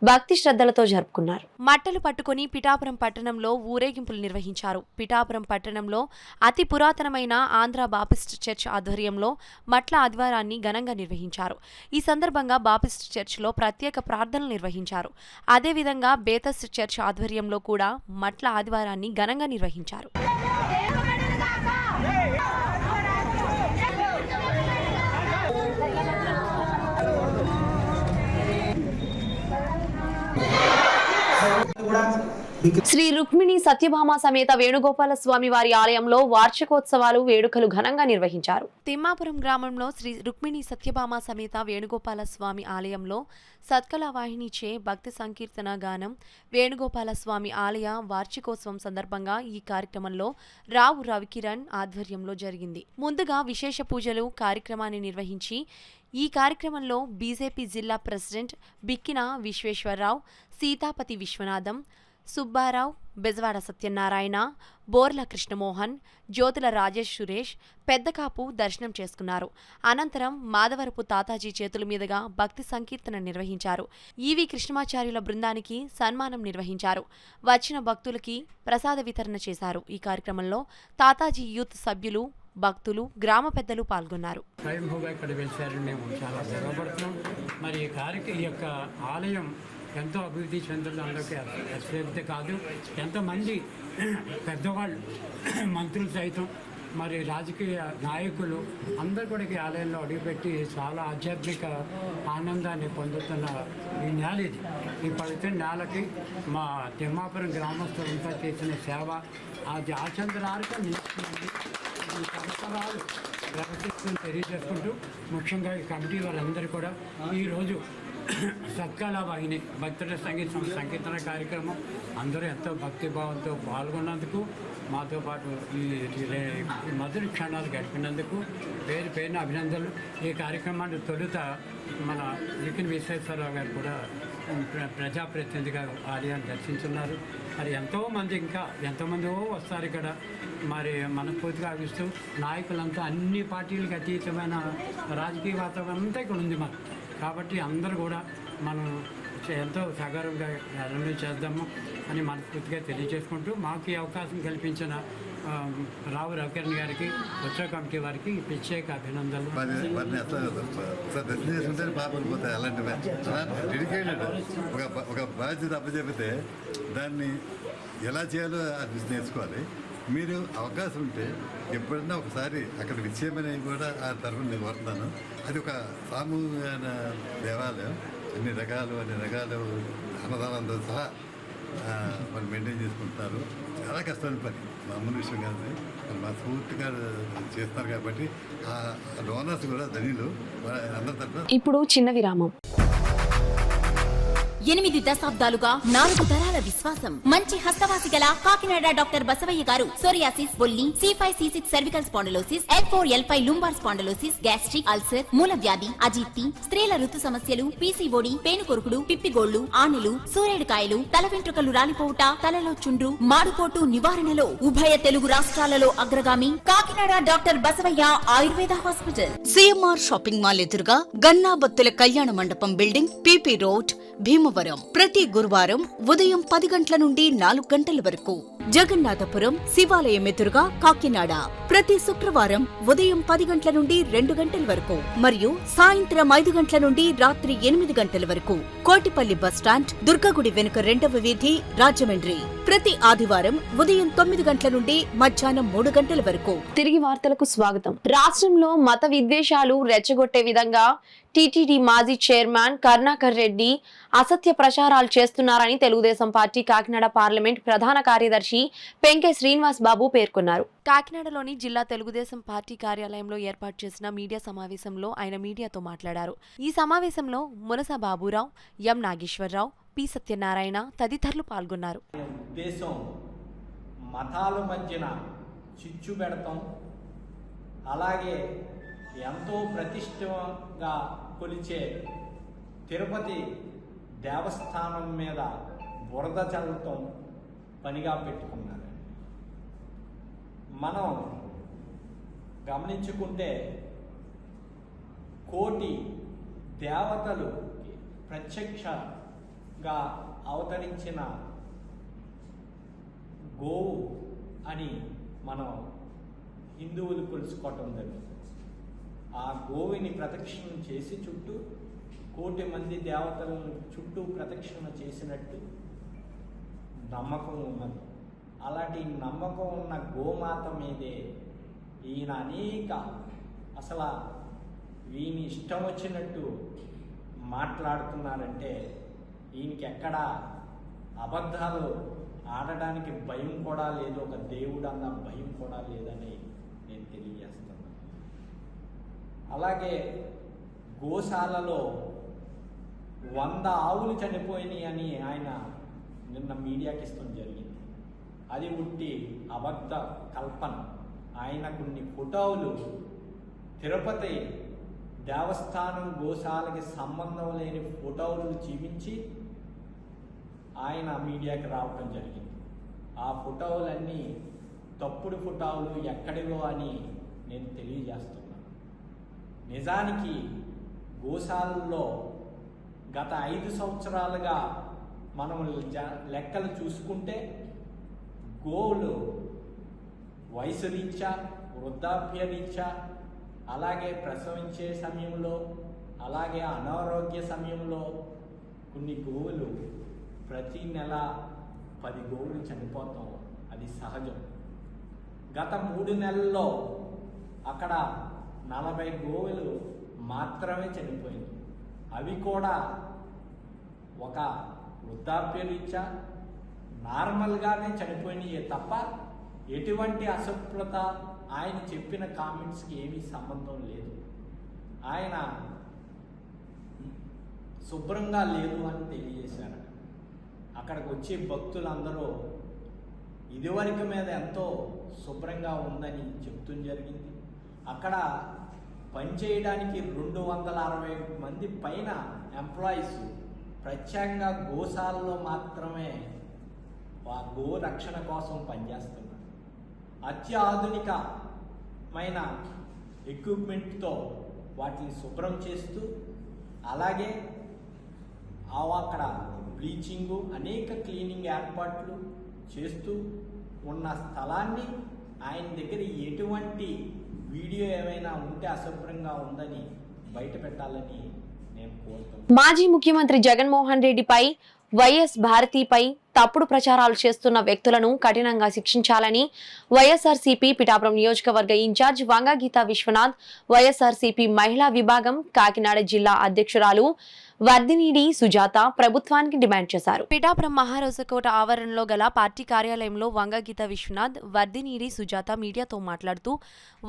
భక్తి శ్రద్ధలతో జరుపుకున్నారు. మట్టలు పట్టుకుని పిఠాపురం పట్టణంలో ఊరేగింపులు నిర్వహించారు. పిఠాపురం పట్టణంలో అతి పురాతనమైన ఆంధ్ర బాపిస్ట్ చర్చ్ ఆధ్వర్యంలో మట్ల ఆదివారాన్ని ఘనంగా నిర్వహించారు. ఈ సందర్భంగా బాపిస్ట్ చర్చ్లో ప్రత్యేక ప్రార్థనలు నిర్వహించారు. అదేవిధంగా బేతస్ట్ చర్చ్ ఆధ్వర్యంలో కూడా మట్ల ఆదివారాన్ని ఘనంగా నిర్వహించారు. శ్రీ రుక్మిణి సత్యభామ సమేత వేణుగోపాల స్వామి వారి ఆలయంలో వార్షికోత్సవాలు వేడుకలు ఘనంగా నిర్వహించారు. తిమ్మాపురం గ్రామంలో శ్రీ రుక్మిణి సత్యభామ సమేత వేణుగోపాల స్వామి ఆలయంలో సత్కళ వాహినిచే భక్తి సంకీర్తన గానం వేణుగోపాల స్వామి ఆలయ వార్షికోత్సవం సందర్భంగా ఈ కార్యక్రమంలో రావు రవికిరణ్ ఆధ్వర్యంలో జరిగింది. ముందుగా విశేష పూజలు కార్యక్రమాన్ని నిర్వహించి ఈ కార్యక్రమంలో బీజేపీ జిల్లా ప్రెసిడెంట్ బిక్కిన విశ్వేశ్వరరావు, సీతాపతి విశ్వనాథం, సుబ్బారావు, బెజవాడ సత్యనారాయణ, బోర్ల కృష్ణమోహన్, జ్యోతుల రాజేష్ సురేష్ పెద్దకాపు దర్శనం చేసుకున్నారు. అనంతరం మాధవరపు తాతాజీ చేతుల మీదుగా భక్తి సంకీర్తన నిర్వహించారు. ఈవి కృష్ణమాచార్యుల బృందానికి సన్మానం నిర్వహించారు. వచ్చిన భక్తులకి ప్రసాద వితరణ చేశారు. ఈ కార్యక్రమంలో తాతాజీ యూత్ సభ్యులు, భక్తులు, గ్రామ పెద్దలు పాల్గొన్నారు. స్వయంభూగా ఇక్కడ వెలిసారని మేము చాలా గర్వపడుతున్నాం. మరి ఈ యొక్క ఆలయం ఎంతో అభివృద్ధి చెందడంలోకి అశ్రద్ధ కాదు, ఎంతోమంది పెద్దవాళ్ళు, మంత్రులు సైతం, మరి రాజకీయ నాయకులు అందరూ కూడా ఈ ఆలయంలో అడుగుపెట్టి చాలా ఆధ్యాత్మిక ఆనందాన్ని పొందుతున్న ఈ నేల ఇది. ఈ పవిత్ర నేలకి మా తిమ్మాపురం గ్రామస్తులంతా చేసిన సేవ అది ఆచంద్రార్గా నిలుస్తుంది. ఈ సంవత్సరాలు ప్రవర్తిస్తూ తెలియజేసుకుంటూ ముఖ్యంగా ఈ కమిటీ వాళ్ళందరూ కూడా ఈరోజు సత్కాల వాహిని భక్తుల సంకీర్తన కార్యక్రమం అందరూ ఎంతో భక్తిభావంతో పాల్గొన్నందుకు, మాతో పాటు ఈ మధుర క్షణాలు గడిపినందుకు పేరు పేరున అభినందనలు. ఈ కార్యక్రమాన్ని తొలుత మన వికిన్ విశ్వేశ్వరరావు గారు కూడా ప్రజాప్రతినిధిగా ఆలయాన్ని దర్శించున్నారు. మరి ఎంతోమంది ఇంకా ఎంతోమందో వస్తారు ఇక్కడ. మరి మనస్ఫూర్తిగా ఆవిస్తూ నాయకులంతా అన్ని పార్టీలకు అతీతమైన రాజకీయ వాతావరణం అంతా ఇక్కడ ఉంది మనకు. కాబట్టి అందరూ కూడా మనం ఎంతో సగర్వంగా అభివృద్ధి చేద్దాము అని మనస్ఫూర్తిగా తెలియజేసుకుంటూ మాకు ఈ అవకాశం కల్పించిన రావు రవికిరణ్ గారికి, ఉత్సవ కమిటీ వారికి ప్రత్యేక అభినందనలు. ఒక బాధ్యత అప్పచెబితే దాన్ని ఎలా చేయాలో అది నేర్చుకోవాలి. మీరు అవకాశం ఉంటే ఎప్పుడన్నా ఒకసారి అక్కడ విచ్చేయమని కూడా ఆ తరఫున నేను కోరుతున్నాను. అది ఒక సామూహిక దేవాలయం, అన్ని రకాలు అన్నదానంతో సహా వాళ్ళు మెయింటైన్ చేసుకుంటున్నారు. చాలా కష్టమైన పని, మామూలు విషయం కాదు. మా స్ఫూర్తిగా చేస్తున్నారు కాబట్టి ఆ డోనర్స్ కూడా ధనిలు అందరి తరఫున. ఇప్పుడు చిన్న విరామం. 8 దశాబ్దాలుగా 4 తరాల విశ్వాసం. మంచి హస్తవాసి గల కాకినాడ డాక్టర్ బసవయ్య గారు సోరియాసిస్, బొల్లి, C5C6 cervical spondylosis, L4L5 lumbar spondylosis, gastric ulcer, మూల వ్యాధి, అజీర్తి, స్త్రీల ఋతు సమస్యలు, PCOD, పేనుకొరుకుడు, పిప్పిగోళ్లు, ఆనెలు, సూరేడుకాయలు, తల వెంట్రుకలు రాలిపోవుట, తలలో చుండ్రు, మాడుకోటు నివారణలో ఉభయ తెలుగు రాష్ట్రాలలో అగ్రగామి Kakinada doctor Basavaiah Ayurveda hospital. CMR shopping mall ఎదురుగా గన్నాబత్తుల కళ్యాణ మండపం బిల్డింగ్, PP రోడ్, భీమవరం. ప్రతి గురువారం ఉదయం 10 గంటల నుండి 4 గంటల వరకు. జగన్నాథపురం శివాలయం ఎదురుగా కాకినాడ ప్రతి శుక్రవారం ఉదయం 10 గంటల నుండి 2 గంటల వరకు మరియు సాయంత్రం 5 గంటల నుండి రాత్రి 8 గంటల వరకు. కోటిపల్లి బస్టాండ్, దుర్గగుడి వెనుక 2వ వీధి, రాజమండ్రి ప్రతి ఆదివారం ఉదయం 9 గంటల నుండి మధ్యాహ్నం 3 గంటల వరకు. తిరిగి వార్తలకు స్వాగతం. రాష్ట్రంలో మత విద్వేషాలు రెచ్చగొట్టే విధంగా టీటీడీ మాజీ చైర్మన్ కరుణాకర్ రెడ్డి అసత్య ప్రచారాలు చేస్తున్నారని తెలుగుదేశం పార్టీ కాకినాడ పార్లమెంట్ ప్రధాన కార్యదర్శి పెంకే శ్రీనివాస్ బాబు పేర్కొన్నారు. కాకినాడలోని జిల్లా తెలుగుదేశం పార్టీ కార్యాలయంలో ఏర్పాటు చేసిన మీడియా సమావేశంలో ఆయన మీడియాతో మాట్లాడారు. ఈ సమావేశంలో మునస బాబురావు, ఎం నాగేశ్వరరావు, పి సత్యనారాయణ తదితరులు పాల్గొన్నారు. ఉద్దేశం మతాల మధ్యన చిచ్చు పెడతాం, అలాగే ఎంతో ప్రతిష్టగా కొలిచే తిరుపతి దేవస్థానం మీద బురద చల్లటం పనిగా పెట్టుకున్నారు. మనం గమనించుకుంటే కోటి దేవతలు ప్రత్యక్షంగా అవతరించిన గోవు అని మనం హిందువులు కొలుసుకోవటం జరుగుతుంది. ఆ గోవుని ప్రదక్షిణం చేసి చుట్టూ కోటి మంది దేవతలను చుట్టూ ప్రదక్షిణ చేసినట్టు నమ్మకం ఉన్నది. అలాంటి నమ్మకం ఉన్న గోమాత మీదే ఈయన అసలు ఈయన ఇష్టం వచ్చినట్టు మాట్లాడుతున్నారంటే ఈయనకి ఎక్కడ అబద్ధాలు ఆడడానికి భయం కూడా లేదు, ఒక దేవుడు అన్న భయం కూడా లేదని నేను తెలియజేస్తున్నాను. అలాగే గోశాలలో 100 ఆవులు చనిపోయినాయి అని ఆయన నిన్న మీడియాకి ఇష్టం జరిగింది. అది ఉట్టి అబద్ధ కల్పన. ఆయన కొన్ని ఫోటోలు తిరుపతి దేవస్థానం గోశాలకి సంబంధం లేని ఫోటోలు చూపించి ఆయన మీడియాకి రావటం జరిగింది. ఆ ఫోటోలన్నీ తప్పుడు ఫోటోలు ఎక్కడివో అని నేను తెలియజేస్తున్నాను. నిజానికి గోశాలలో గత 5 సంవత్సరాలుగా మనం లెక్కలు చూసుకుంటే గోవులు వయసు రీత్యా, వృద్ధాప్య రీత్యా, అలాగే ప్రసవించే సమయంలో, అలాగే అనారోగ్య సమయంలో కొన్ని గోవులు ప్రతి నెల 10 గోవులు చనిపోతాం. అది సహజం. గత 3 నెలల్లో అక్కడ 40 గోవులు మాత్రమే చనిపోయింది. అవి కూడా ఒక వృద్ధాప్య రీత్యా నార్మల్గానే చనిపోయినాయే తప్ప ఎటువంటి అశుభ్రత ఆయన చెప్పిన కామెంట్స్కి ఏమీ సంబంధం లేదు. ఆయన శుభ్రంగా లేదు అని తెలియజేశారు. అక్కడికి వచ్చే భక్తులందరూ ఇదివరకు మీద ఎంతో శుభ్రంగా ఉందని చెప్తూ జరిగింది. అక్కడ పనిచేయడానికి 260 మంది పైన ఎంప్లాయీస్ ప్రత్యేకంగా గోశాలలో మాత్రమే గో రక్షణ కోసం పనిచేస్తున్నారు. అత్యాధునికమైన ఎక్విప్మెంట్తో వాటిని శుభ్రం చేస్తూ, అలాగే అక్కడ బ్లీచింగు, అనేక క్లీనింగ్ ఏర్పాట్లు చేస్తూ ఉన్న స్థలాన్ని ఆయన దగ్గర ఎటువంటి వీడియో ఏమైనా ఉంటే అశుభ్రంగా ఉందని బయట పెట్టాలని నేను కోరుతున్నాను. మాజీ ముఖ్యమంత్రి జగన్మోహన్ రెడ్డిపై, వైఎస్ భారతిపై తప్పుడు ప్రచారాలు చేస్తున్న వ్యక్తులను కఠినంగా శిక్షించాలని వైఎస్ఆర్సీపీ పిఠాపురం నియోజకవర్గ ఇన్ఛార్జ్ వంగ గీతా విశ్వనాథ్, వైఎస్ఆర్సీపీ మహిళా విభాగం కాకినాడ జిల్లా అధ్యక్షురాలు వర్ధినీడి సుజాత ప్రభుత్వానికి డిమాండ్ చేశారు. పిఠాపురం మహారాజకోట ఆవరణలో గల పార్టీ కార్యాలయంలో వంగ గీతా విశ్వనాథ్, వర్ధినీడి సుజాత మీడియాతో మాట్లాడుతూ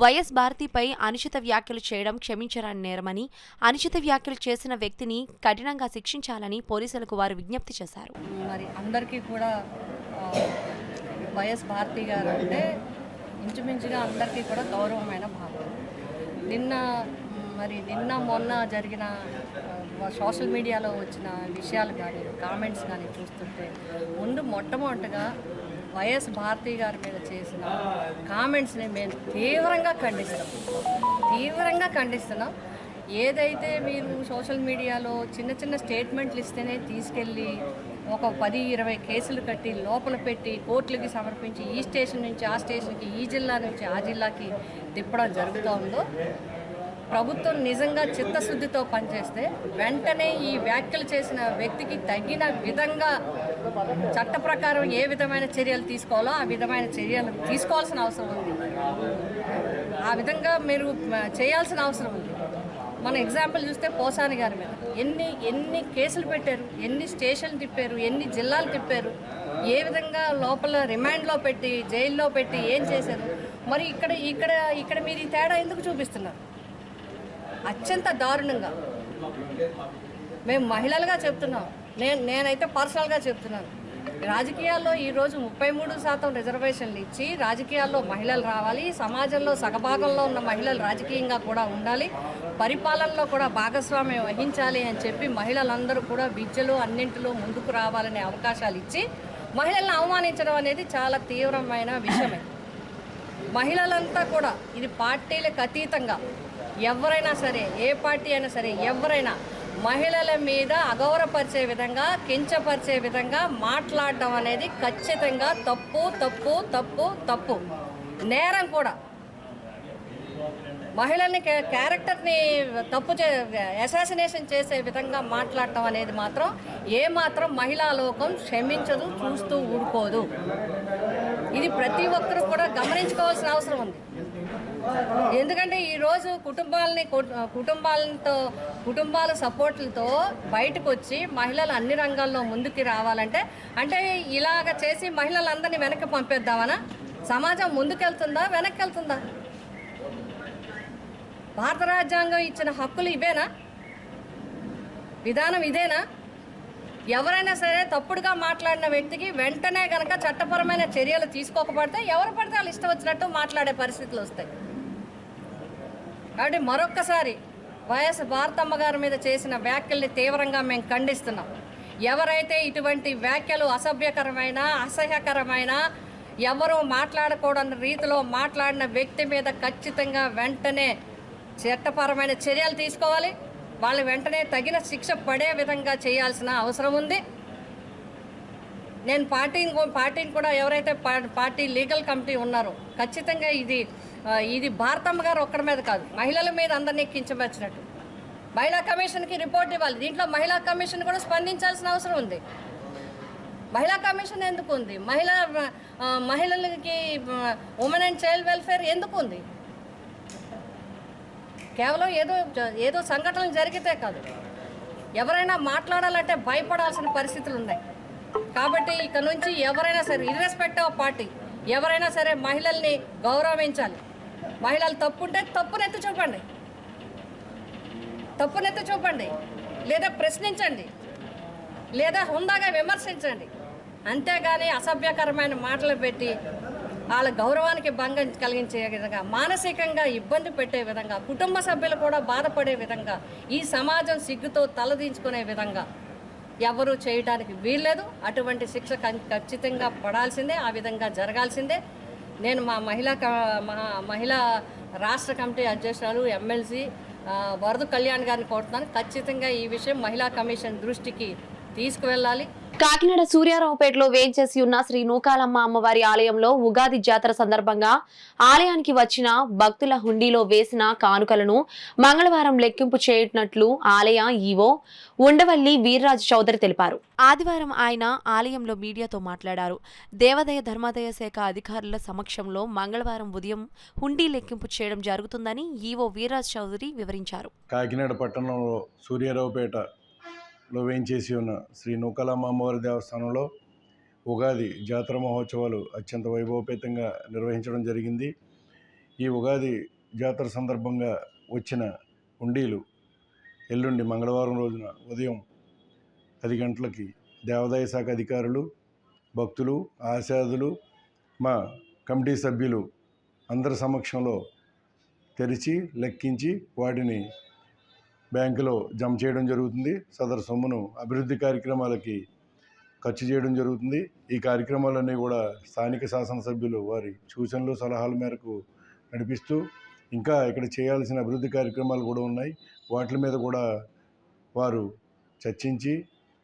వైఎస్ భారతిపై అనుచిత వ్యాఖ్యలు చేయడం క్షమించరాని నేరమని, అనుచిత వ్యాఖ్యలు చేసిన వ్యక్తిని కఠినంగా శిక్షించాలని పోలీసులకు వారు విజ్ఞప్తి చేశారు. మరి అందరికీ కూడా వైఎస్ భారతి గారు అంటే ఇంచుమించుగా అందరికీ కూడా గౌరవమైన భావం. నిన్న మొన్న జరిగిన సోషల్ మీడియాలో వచ్చిన విషయాలు కానీ, కామెంట్స్ కానీ చూస్తుంటే మొట్టమొదటిగా వైఎస్ భారతి గారి మీద చేసిన కామెంట్స్ని మేము తీవ్రంగా ఖండిస్తున్నాం. ఏదైతే మీరు సోషల్ మీడియాలో చిన్న స్టేట్మెంట్లు ఇస్తేనే తీసుకెళ్ళి ఒక 10-20 కేసులు కట్టి లోపల పెట్టి కోర్టులకి సమర్పించి ఈ స్టేషన్ నుంచి ఆ స్టేషన్కి, ఈ జిల్లా నుంచి ఆ జిల్లాకి తిప్పడం జరుగుతూ ఉందో, ప్రభుత్వం నిజంగా చిత్తశుద్ధితో పనిచేస్తే వెంటనే ఈ వ్యాఖ్యలు చేసిన వ్యక్తికి తగిన విధంగా చట్ట ప్రకారం ఏ విధమైన చర్యలు తీసుకోవాలో ఆ విధమైన చర్యలు తీసుకోవాల్సిన అవసరం ఉంది. ఆ విధంగా మీరు చేయాల్సిన అవసరం ఉంది. మన ఎగ్జాంపుల్ చూస్తే పోసాని గారి మీద ఎన్ని కేసులు పెట్టారు, ఎన్ని స్టేషన్లు తిప్పారు, ఎన్ని జిల్లాలు తిప్పారు, ఏ విధంగా లోపల రిమాండ్లో పెట్టి, జైల్లో పెట్టి ఏం చేశారు. మరి ఇక్కడ మీరు ఈ తేడా ఎందుకు చూపిస్తున్నారు? అత్యంత దారుణంగా మేము మహిళలుగా చెప్తున్నాం. నేనైతే పర్సనల్గా చెప్తున్నాను. రాజకీయాల్లో ఈరోజు 33% రిజర్వేషన్లు ఇచ్చి రాజకీయాల్లో మహిళలు రావాలి, సమాజంలో సగభాగంలో ఉన్న మహిళలు రాజకీయంగా కూడా ఉండాలి, పరిపాలనలో కూడా భాగస్వామ్యం వహించాలి అని చెప్పి మహిళలందరూ కూడా విద్యలో అన్నింటిలో ముందుకు రావాలనే అవకాశాలు ఇచ్చి మహిళలను అవమానించడం అనేది చాలా తీవ్రమైన విషయమే. మహిళలంతా కూడా ఇది పార్టీలకు అతీతంగా ఎవరైనా సరే, ఏ పార్టీ అయినా సరే, ఎవరైనా మహిళల మీద అగౌరవపరిచే విధంగా, కించపరిచే విధంగా మాట్లాడడం అనేది ఖచ్చితంగా తప్పు తప్పు తప్పు తప్పు, నేరం కూడా. మహిళల్ని క్యారెక్టర్ని అసాసినేషన్ చేసే విధంగా మాట్లాడటం అనేది మాత్రం ఏమాత్రం మహిళా లోకం క్షమించదు, చూస్తూ ఊరుకోదు. ఇది ప్రతి ఒక్కరూ కూడా గమనించుకోవాల్సిన అవసరం ఉంది. ఎందుకంటే ఈరోజు కుటుంబాల సపోర్ట్లతో బయటకు వచ్చి మహిళలు అన్ని రంగాల్లో ముందుకు రావాలంటే అంటే ఇలాగ చేసి మహిళలందరినీ వెనక్కి పంపేద్దామనా? సమాజం ముందుకెళ్తుందా, వెనక్కి వెళ్తుందా? భారత రాజ్యాంగం ఇచ్చిన హక్కులు ఇవేనా? విధానం ఇదేనా? ఎవరైనా సరే తప్పుడుగా మాట్లాడిన వ్యక్తికి వెంటనే కనుక చట్టపరమైన చర్యలు తీసుకోకపోతే ఎవరు పడితే వాళ్ళు ఇష్టం వచ్చినట్టు మాట్లాడే పరిస్థితులు వస్తాయి. కాబట్టి మరొక్కసారి వైఎస్ భారతమ్మ గారి మీద చేసిన వ్యాఖ్యల్ని తీవ్రంగా మేము ఖండిస్తున్నాం. ఎవరైతే ఇటువంటి వ్యాఖ్యలు అసభ్యకరమైన, అసహ్యకరమైన, ఎవరూ మాట్లాడకూడని రీతిలో మాట్లాడిన వ్యక్తి మీద ఖచ్చితంగా వెంటనే చట్టపరమైన చర్యలు తీసుకోవాలి. వాళ్ళు వెంటనే తగిన శిక్ష పడే విధంగా చేయాల్సిన అవసరం ఉంది. నేను పార్టీని కూడా ఎవరైతే పార్టీ లీగల్ కమిటీ ఉన్నారో ఖచ్చితంగా ఇది భారతమ్మ గారు ఒక్కడి మీద కాదు, మహిళల మీద అందరినీ కించపరిచినట్టు. మహిళా కమిషన్కి రిపోర్ట్ ఇవ్వాలి. దీంట్లో మహిళా కమిషన్ కూడా స్పందించాల్సిన అవసరం ఉంది. మహిళా కమిషన్ ఎందుకు ఉంది? మహిళలకి ఉమెన్ అండ్ చైల్డ్ వెల్ఫేర్ ఎందుకు ఉంది? కేవలం ఏదో సంఘటనలు జరిగితే కాదు, ఎవరైనా మాట్లాడాలంటే భయపడాల్సిన పరిస్థితులు ఉన్నాయి. కాబట్టి ఇక నుంచి ఎవరైనా సరే, ఇర్రెస్పెక్టివ్ ఆఫ్ పార్టీ, ఎవరైనా సరే మహిళల్ని గౌరవించాలి. మహిళలు తప్పుంటే తప్పునెత్తి చూపండి, లేదా ప్రశ్నించండి, లేదా హుందాగా విమర్శించండి. అంతేగాని అసభ్యకరమైన మాటలు పెట్టి వాళ్ళ గౌరవానికి భంగం కలిగించే విధంగా, మానసికంగా ఇబ్బంది పెట్టే విధంగా, కుటుంబ సభ్యులు కూడా బాధపడే విధంగా, ఈ సమాజం సిగ్గుతో తలదించుకునే విధంగా ఎవరూ చేయడానికి వీల్లేదు. అటువంటి శిక్ష ఖచ్చితంగా పడాల్సిందే, ఆ విధంగా జరగాల్సిందే. నేను మా మహిళా రాష్ట్ర కమిటీ అధ్యక్షురాలు ఎమ్మెల్సీ వరద కళ్యాణ్ గారిని కోరుతున్నాను. ఖచ్చితంగా ఈ విషయం మహిళా కమిషన్ దృష్టికి తీసుకువెళ్ళాలి. కాకినాడ సూర్యారావుపేటలో వేంచేసి ఉన్న శ్రీ నూకాలమ్మ అమ్మవారి ఆలయంలో ఉగాది జాతర సందర్భంగా ఆలయానికి వచ్చిన భక్తుల హుండీలో వేసిన కానుకలను మంగళవారం లెక్కింపు చేయనున్నట్లు ఆలయ ఈవో ఉండవల్లి వీర్రాజు చౌదరి తెలిపారు. ఆదివారం ఆయన ఆలయంలో మీడియాతో మాట్లాడారు. దేవాదాయ ధర్మాదాయ శాఖ అధికారుల సమక్షంలో మంగళవారం ఉదయం హుండీ లెక్కింపు చేయడం జరుగుతుందని ఈవో వీర్రాజు చౌదరి వివరించారు. కాకినాడ పట్టణంలో సూర్యారావుపేటలో వేయించేసి ఉన్న శ్రీ నూకాలమ్మ అమ్మవారి దేవస్థానంలో ఉగాది జాతర మహోత్సవాలు అత్యంత వైభవపేతంగా నిర్వహించడం జరిగింది. ఈ ఉగాది జాతర సందర్భంగా వచ్చిన హుండీలు ఎల్లుండి మంగళవారం రోజున ఉదయం 10 గంటలకి దేవాదాయ శాఖ అధికారులు, భక్తులు, ఆశాదులు, మా కమిటీ సభ్యులు అందరి సమక్షంలో తెరిచి లెక్కించి వాటిని బ్యాంకులో జమ చేయడం జరుగుతుంది. సదరు సొమ్మును అభివృద్ధి కార్యక్రమాలకి ఖర్చు చేయడం జరుగుతుంది. ఈ కార్యక్రమాలన్నీ కూడా స్థానిక శాసనసభ్యులు వారి సూచనలు, సలహాల మేరకు నడిపిస్తూ ఇంకా ఇక్కడ చేయాల్సిన అభివృద్ధి కార్యక్రమాలు కూడా ఉన్నాయి. వాటి మీద కూడా వారు చర్చించి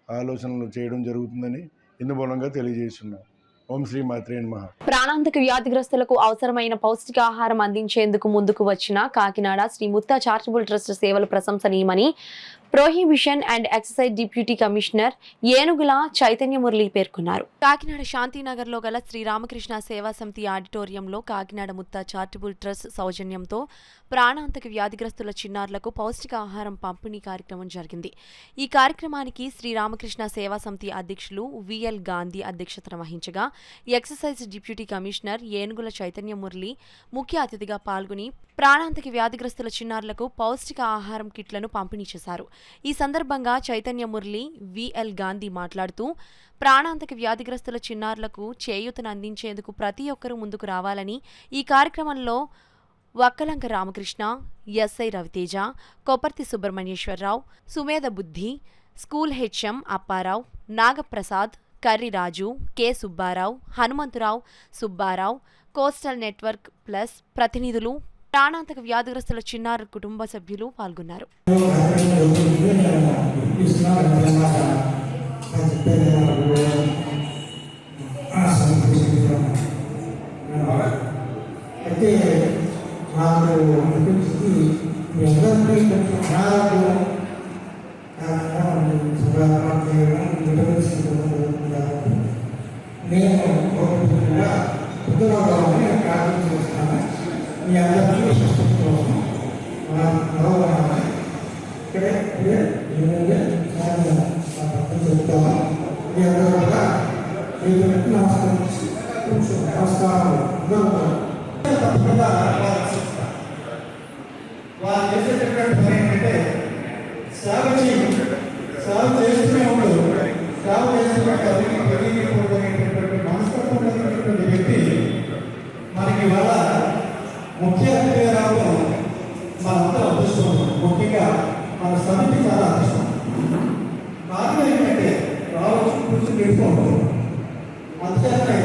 ఆలోచనలు చేయడం జరుగుతుందని ఇందుమూలంగా తెలియజేస్తున్నాం. ఓం శ్రీ మాత్రే నమః. ప్రాణాంతక వ్యాధిగ్రస్తులకు అవసరమైన పౌష్టికాహారం అందించేందుకు ముందుకు వచ్చిన కాకినాడ శ్రీ ముత్తా చారిటబుల్ ట్రస్ట్ సేవలు ప్రశంసనీయమని prohibition and excise deputy commissioner Enugula Chaitanya Murali పేర్కొన్నారు. కాకినాడ శాంతినగర్లో గల శ్రీరామకృష్ణ సేవా సమితి ఆడిటోరియంలో కాకినాడ ముత్తా చారిటబుల్ ట్రస్ట్ సౌజన్యంతో ప్రాణాంతక వ్యాధిగ్రస్తుల చిన్నారులకు పౌష్టికాహారం పంపిణీ కార్యక్రమం జరిగింది. ఈ కార్యక్రమానికి శ్రీరామకృష్ణ సేవా సమితి అధ్యక్షులు విఎల్ గాంధీ అధ్యక్షతన వహించగా excise deputy commissioner Enugula Chaitanya Murali ముఖ్య అతిథిగా పాల్గొని ప్రాణాంతక వ్యాధిగ్రస్తుల చిన్నారులకు పౌష్టిక ఆహారం కిట్లను పంపిణీ చేశారు. ఈ సందర్భంగా చైతన్య మురళి, విఎల్ గాంధీ మాట్లాడుతూ ప్రాణాంతక వ్యాధిగ్రస్తుల చిన్నారులకు చేయూతను అందించేందుకు ప్రతి ఒక్కరూ ముందుకు రావాలని, ఈ కార్యక్రమంలో Vakkalanka Ramakrishna, SI Raviteja, Koparthi Subrahmanyeswararao, Sumedha Buddhi, school HM Apparao, Nagaprasad, Karri Raju, K Subbarao, Hanumantharao, Subbarao, coastal network plus ప్రతినిధులు, ప్రాణాంతక వ్యాధిగ్రస్తుల చిన్నారుల కుటుంబ సభ్యులు పాల్గొన్నారు. అయితే నాకు అనిపించింది మీ అందరినీ కొంచెం అనారోగ్యం నేను కోరుకుంటున్నా పుట్టుకోవాలని ప్రార్థన చేస్తాను. మీ అందరికీ స్వస్థత కోసం ఇక్కడే చెప్తాను. మీ అందరూ కూడా మీరు నమస్కారం. తప్పకుండా వాళ్ళు చేసేటటువంటి పని ఏంటంటే సేవ చేస్తున్నప్పుడు సేవ చేస్తున్నటువంటి మనస్తత్వం కలిగినటువంటి వ్యక్తి మనకి వాళ్ళ ముఖ్య అతిథిగా రావడం మనంతా అదృష్టం. ముఖ్యంగా మన సమితి చాలా అదృష్టం. కారణం ఏంటంటే రావచ్చు కూర్చొని పెట్టుకోవడం. అందుచేతనే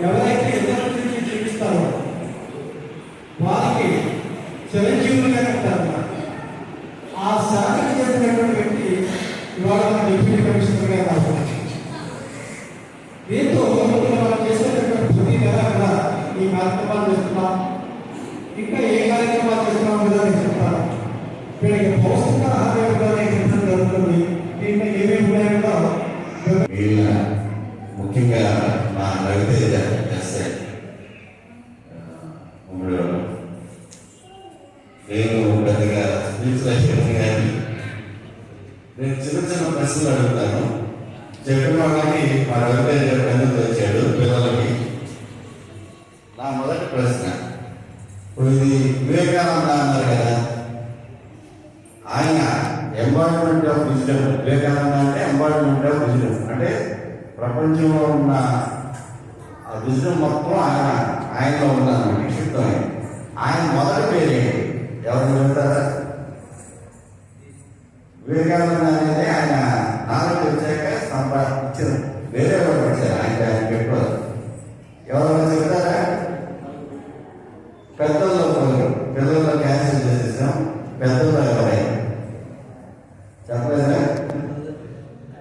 ఎవరైతే ఇద్దరు నుంచి జీవిస్తారో వారికి చిరంజీవులుగా ఉంటారు. ఆ శాఖ చేసినటువంటి వ్యక్తి ఇవాళ మన డిప్యూటీ కమిషనర్గా రావాలి. దీంతో మనం చేసేటటువంటి ప్రతి నెల కూడా ఈ కార్యక్రమాలు చేస్తున్నాం. ఇంకా ఏ కార్యక్రమాలు చేస్తున్నాం కూడా నేను చెప్తాను. వీళ్ళకి పౌష్టికాహారం కూడా జరుగుతుంది. దీంట్లో ఏమేమి ఉన్నాయో కూడా ముఖ్యంగా మా రవితేజ ఎస్ఐ నేను పెద్దగా స్పీచ్లో కానీ నేను చిన్న చిన్న ప్రశ్నలు అడుగుతాను. చెప్పిన వాళ్ళకి మా రవితేజ పెద్దలు వచ్చాడు పిల్లలకి. నా మొదటి ప్రశ్న, ఇప్పుడు ఇది వివేకానంద అన్నారు కదా, ఆయన ఎంబాడిమెంట్ ఆఫ్ విజ్డమ్. వివేకానంద అంటే ఎంబాడిమెంట్ ఆఫ్ విజ్డమ్, అంటే ప్రపంచంలో ఉన్న ఆ విజ్డమ్ మొత్తం ఆయనలో ఉందన్నమాట, నిక్షిప్తమై. ఆయన మొదటి పేరేంటి? ఎవరు చెప్తారా? వివేకానంద అనేది ఆయన నాలుగు వచ్చాక సంపాదించారు, వేరే వాళ్ళు వచ్చారు. ఆయన పెట్టారు. ఎవరు చెప్తారా? పెద్దల్లో పిల్లల్లో క్యాన్సిల్ చేసేసాం. పెద్దల్లో ఎవరైనా చెప్పలేదా?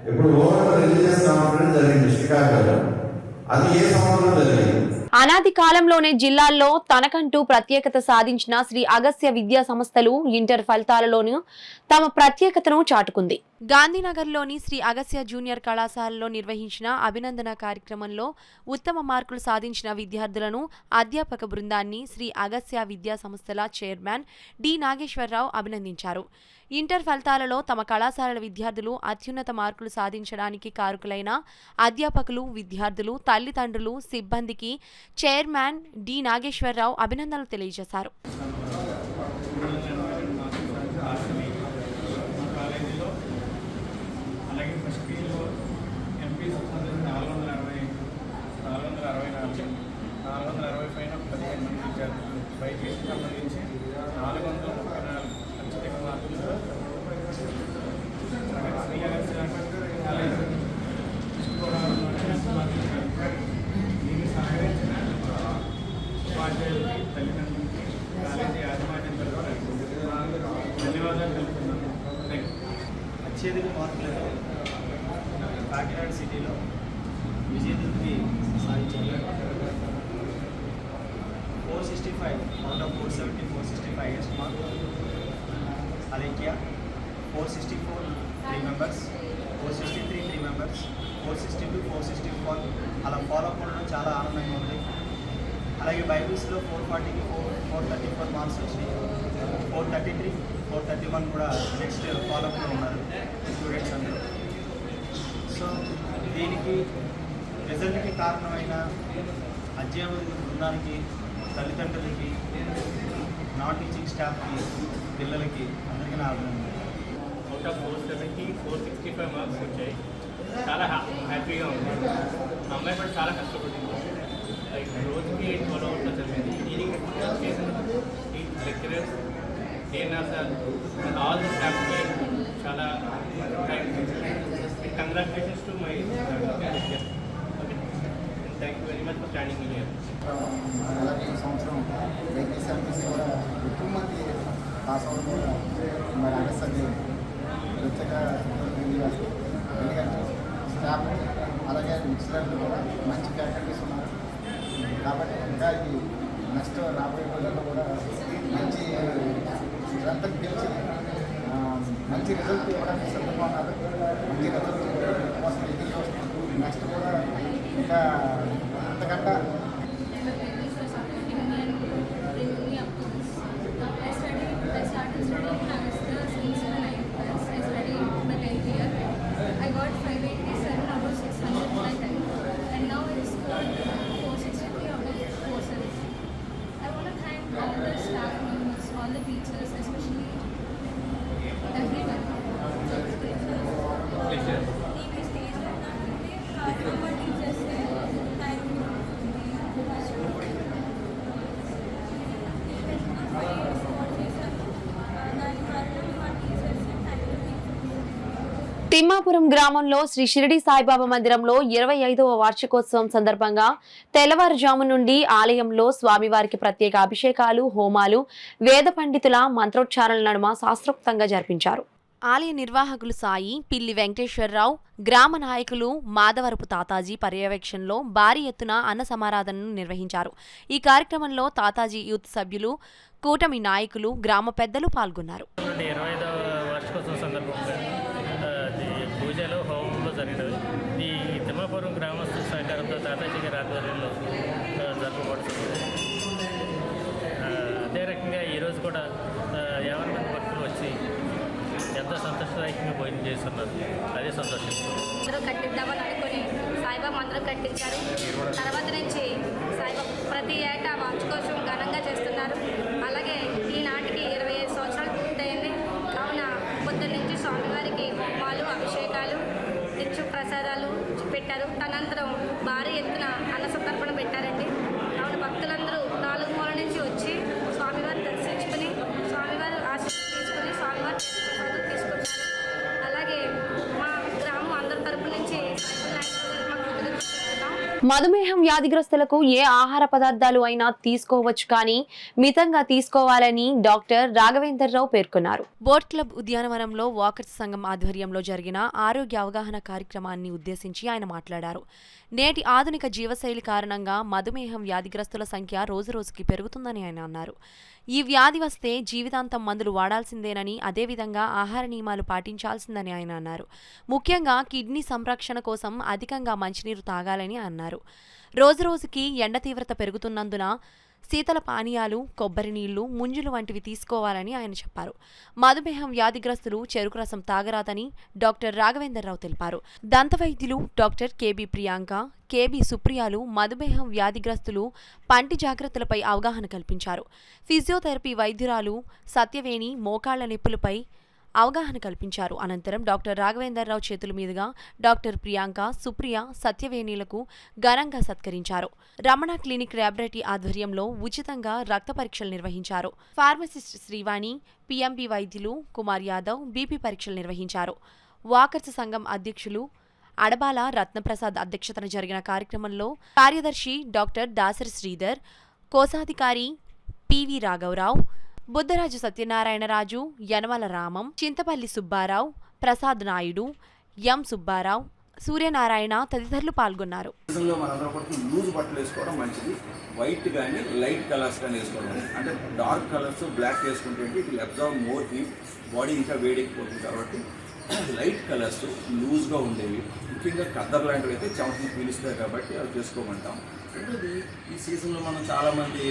ఇప్పుడు ఓవర్ రిలీజియస్ కాన్ఫరెన్స్ జరిగింది షికాగోలో. అది ఏ సంవత్సరం జరిగింది? అనాది కాలంలోనే జిల్లాల్లో తనకంటూ ప్రత్యేకత సాధించిన శ్రీ అగస్త్య విద్యా సంస్థలు ఇంటర్ ఫలితాలలోనూ తమ ప్రత్యేకతను చాటుకుంది. గాంధీనగర్లోని శ్రీ అగస్త్య జూనియర్ కళాశాలలో నిర్వహించిన అభినందన కార్యక్రమంలో ఉత్తమ మార్కులు సాధించిన విద్యార్థులను, అధ్యాపక బృందాన్ని శ్రీ అగస్త్య విద్యా సంస్థల చైర్మన్ డి నాగేశ్వరరావు అభినందించారు. ఇంటర్ ఫలితాలలో తమ కళాశాలల విద్యార్థులు అత్యున్నత మార్కులు సాధించడానికి కారకులైన అధ్యాపకులు, విద్యార్థులు, తల్లిదండ్రులు, సిబ్బందికి చైర్మన్ డి నాగేశ్వరరావు అభినందనలు తెలియజేశారు. అత్యధిక మార్కులతో కాకినాడ సిటీలో విజయదుర్గి సాధించారు. 465 out of 470, 465 highest mark. Alekhya 464 3 members, 463 3 members, 462 464 అలా ఫాలో అవ్వడం చాలా ఆనందంగా ఉంది. అలాగే బైబిల్స్లో 440కి 434 మార్క్స్ వచ్చినాయి. 433 431 కూడా నెక్స్ట్ ఫాలోఅప్లో ఉన్నారు స్టూడెంట్స్ అందరూ. సో దీనికి రిజల్ట్కి కారణమైన అధ్యాపక బృందానికి తల్లిదండ్రులకి, నాన్ టీచింగ్ స్టాఫ్కి, పిల్లలకి అందరికీ నా అభినందనలు. అవుట్ ఆఫ్ 470 465 మార్క్స్ వచ్చాయి. చాలా హ్యాపీగా ఉంది. మా అమ్మాయి కూడా చాలా కష్టపడింది. రోజుకి 12 అవర్స్ చదివింది. దీనికి చేసిన ఈ lecturers, ANR sir and all the స్టాఫ్కి చాలా congratulations to my teacher. Thank you very much for standing in here. అలాగే ఈ సంవత్సరం ఏపీఎస్ఆర్టీసీ కూడా ఎక్కువ మంది పాస్ అవ్వడం కూడా మరి ఆలస్యంగా ప్రత్యేక ఎందుకంటే స్టాఫ్ అలాగే లెక్చరర్లు కూడా మంచి ఫ్యాకల్టీస్ ఉన్నారు కాబట్టి ఇంకా ఇది నెక్స్ట్ రాబోయే రోజుల్లో కూడా మంచి ఇదంతా గెలిచి మంచి రిజల్ట్ ఇవ్వడానికి సిద్ధంగా ఉన్నారు. మంచి రిజల్ట్ కోసం ఎదురు చూస్తున్నాం. నెక్స్ట్ కూడా ఇంకా అంతకంటే తిమ్మాపురం గ్రామంలో శ్రీ షిరిడి సాయిబాబా మందిరంలో 25వ వార్షికోత్సవం సందర్భంగా తెల్లవారుజాము నుండి ఆలయంలో స్వామివారికి ప్రత్యేక అభిషేకాలు, హోమాలు, వేద పండితుల మంత్రోచ్చారణల నడుమ శాస్త్రోక్తంగా జరిపించారు. ఆలయ నిర్వాహకులు సాయి, పిల్లి వెంకటేశ్వరరావు, గ్రామ నాయకులు మాధవరపు తాతాజీ పర్యవేక్షణలో భారీ ఎత్తున అన్న సమారాధనను నిర్వహించారు. ఈ కార్యక్రమంలో తాతాజీ యూత్ సభ్యులు, కూటమి నాయకులు, గ్రామ పెద్దలు పాల్గొన్నారు. 25వ వార్షికోత్సవం సందర్భంగా పూజలు, హోమంలో జరిగినవి ఈ తిమ్మాపురం గ్రామస్తుల సహకారంతో తాతాజీ గారి ఆధ్వర్యంలో జరపబడుతుంది. అదే రకంగా ఈరోజు కూడా 50 మంది భక్తులు వచ్చి ఎంతో సంతోషదాయకంగా భోజనం చేస్తున్నారు. అదే సంతోషిస్తున్నారు. అందరూ కట్టిద్దామని అనుకుని సాయిబాబా మందిరం కట్టించారు. తర్వాత నుంచి సాయిబాబా ప్రతి ఏటా వార్షికోత్సవం ఘనంగా చేస్తున్నారు. అలాగే ఈనాటికి 25 సంవత్సరాలు పూర్తయింది. కావున పొద్దున్న నుంచి స్వామివారికి హోమాలు, అభిషేకాలు, నిత్య ప్రసాదాలు పెట్టారు. తనంతరం భారీ ఎత్తున అన్న సంతర్పణ పెట్టారండి. కావున భక్తులందరూ 4 మూల నుంచి వచ్చి స్వామివారిని దర్శించుకుని స్వామివారి ఆశీర్వాదం తీసుకుని స్వామివారి ప్రసాదాలు తీసుకుంటారు. అలాగే మా గ్రామం అందరి తరపు నుంచి మధుమేహం వ్యాధిగ్రస్తులకు ఏ ఆహార పదార్థాలు అయినా తీసుకోవచ్చు, కానీ మితంగా తీసుకోవాలని డాక్టర్ రాఘవేందర్రావు పేర్కొన్నారు. బోట్ క్లబ్ ఉద్యానవనంలో వాకర్స్ సంఘం ఆధ్వర్యంలో జరిగిన ఆరోగ్య అవగాహన కార్యక్రమాన్ని ఉద్దేశించి ఆయన మాట్లాడారు. నేటి ఆధునిక జీవశైలి కారణంగా మధుమేహం వ్యాధిగ్రస్తుల సంఖ్య రోజురోజుకి పెరుగుతుందని ఆయన అన్నారు. ఈ వ్యాధి వస్తే జీవితాంతం మందులు వాడాల్సిందేనని, అదేవిధంగా ఆహార నియమాలు పాటించాల్సిందని ఆయన అన్నారు. ముఖ్యంగా కిడ్నీ సంరక్షణ కోసం అధికంగా మంచినీరు తాగాలని అన్నారు. రోజురోజుకి ఎండ తీవ్రత పెరుగుతున్నందున శీతల పానీయాలు, కొబ్బరి నీళ్లు, ముంజులు వంటివి తీసుకోవాలని ఆయన చెప్పారు. మధుమేహం వ్యాధిగ్రస్తులు చెరుకు రసం తాగరాదని డాక్టర్ రాఘవేందర్రావు తెలిపారు. దంతవైద్యులు డాక్టర్ కేబీ ప్రియాంక, కేబీ సుప్రియాలు మధుమేహం వ్యాధిగ్రస్తులు పంటి జాగ్రత్తలపై అవగాహన కల్పించారు. ఫిజియోథెరపీ వైద్యురాలు సత్యవేణి మోకాళ్ల నొప్పులపై అవగాహన కల్పించారు. అనంతరం డాక్టర్ రాఘవేందర్రావు చేతుల మీదుగా డాక్టర్ ప్రియాంక, సుప్రియ, సత్యవేణిలకు ఘనంగా సత్కరించారు. రమణ క్లినిక్ ల్యాబొరేటరీ ఆధ్వర్యంలో ఉచితంగా రక్త పరీక్షలు నిర్వహించారు. ఫార్మసిస్ట్ శ్రీవాణి, పిఎంబి వైద్యులు కుమార్ యాదవ్ బీపీ పరీక్షలు నిర్వహించారు. వాకర్స్ సంఘం అధ్యక్షులు అడబాల రత్నప్రసాద్ అధ్యక్షతన జరిగిన కార్యక్రమంలో కార్యదర్శి డాక్టర్ దాసరి శ్రీధర్, కోశాధికారి పివి రాఘవరావు, బుద్ధరాజు సత్యనారాయణరాజు, యనమల రామం, చింతపల్లి సుబ్బారావు, ప్రసాద్ నాయుడు, ఎం సుబ్బారావు, సూర్యనారాయణ తదితరులు పాల్గొన్నారు. లూజ్ బట్టలు వేసుకోవడం మంచిది. వైట్ కానీ లైట్ కలర్స్ కానీ వేసుకోవడం, అంటే డార్క్ కలర్స్ బ్లాక్ వేసుకుంటే it will observe more heat, body ఇంకా వేడెక్కిపోతుంది. కాబట్టి లైట్ కలర్స్ లూజ్గా ఉండేవి, ముఖ్యంగా కద్దర్ లాంటివి అయితే చెమటను పీలుస్తాయి కాబట్టి అవి చేసుకోమంటాం. రెండోది, ఈ సీజన్లో మనం చాలామంది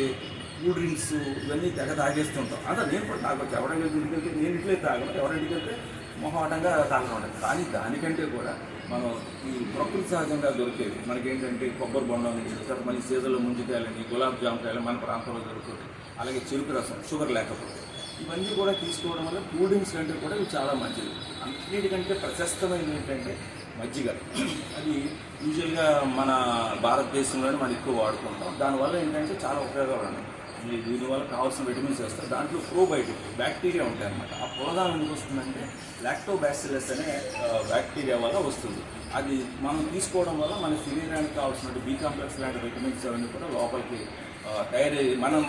కూల్ డ్రింక్స్ ఇవన్నీ తెగ తాగేస్తుంటాం. అదే నేను కూడా తాగొచ్చు. ఎవరైనా ఇంటికి వెళ్తే నేను ఇట్లే తాగను, ఎవరింటికి వెళ్తే మొహమాటంగా తాగడం. కానీ దానికంటే కూడా మనం ఈ ప్రకృతి సహజంగా దొరికేవి మనకేంటంటే కొబ్బరి బొండం నుంచి తర్వాత మళ్ళీ సీజన్లో ముంజికాయలని గులాబ్ జామకాయలు మన ప్రాంతంలో దొరుకుతుంది. అలాగే చెరుకు రసం షుగర్ లేకపోతే ఇవన్నీ కూడా తీసుకోవడం వల్ల కూల్ డ్రింక్స్ కంటే కూడా ఇవి చాలా మంచిది. అన్నిటికంటే ప్రశస్తమైనది ఏంటంటే మజ్జిగ. అది యూజువల్గా మన భారతదేశంలోనే మనం ఎక్కువ వాడుకుంటాం. దానివల్ల ఏంటంటే చాలా ఉపయోగాలు ఉన్నాయి. దీనివల్ల కావాల్సిన విటమిన్స్ వస్తాయి. దాంట్లో ప్రోబయోటిక్ బ్యాక్టీరియా ఉంటాయి అన్నమాట. ఆ పులదానం ఎందుకు వస్తుందంటే లాక్టోబాసిల్లస్ అనే బ్యాక్టీరియా వల్ల వస్తుంది. అది మనం తీసుకోవడం వల్ల మన శరీరానికి కావాల్సిన బి కాంప్లెక్స్ లాంటి విటమిన్స్ అవన్నీ కూడా లోపలికి తయారయ్యి మనం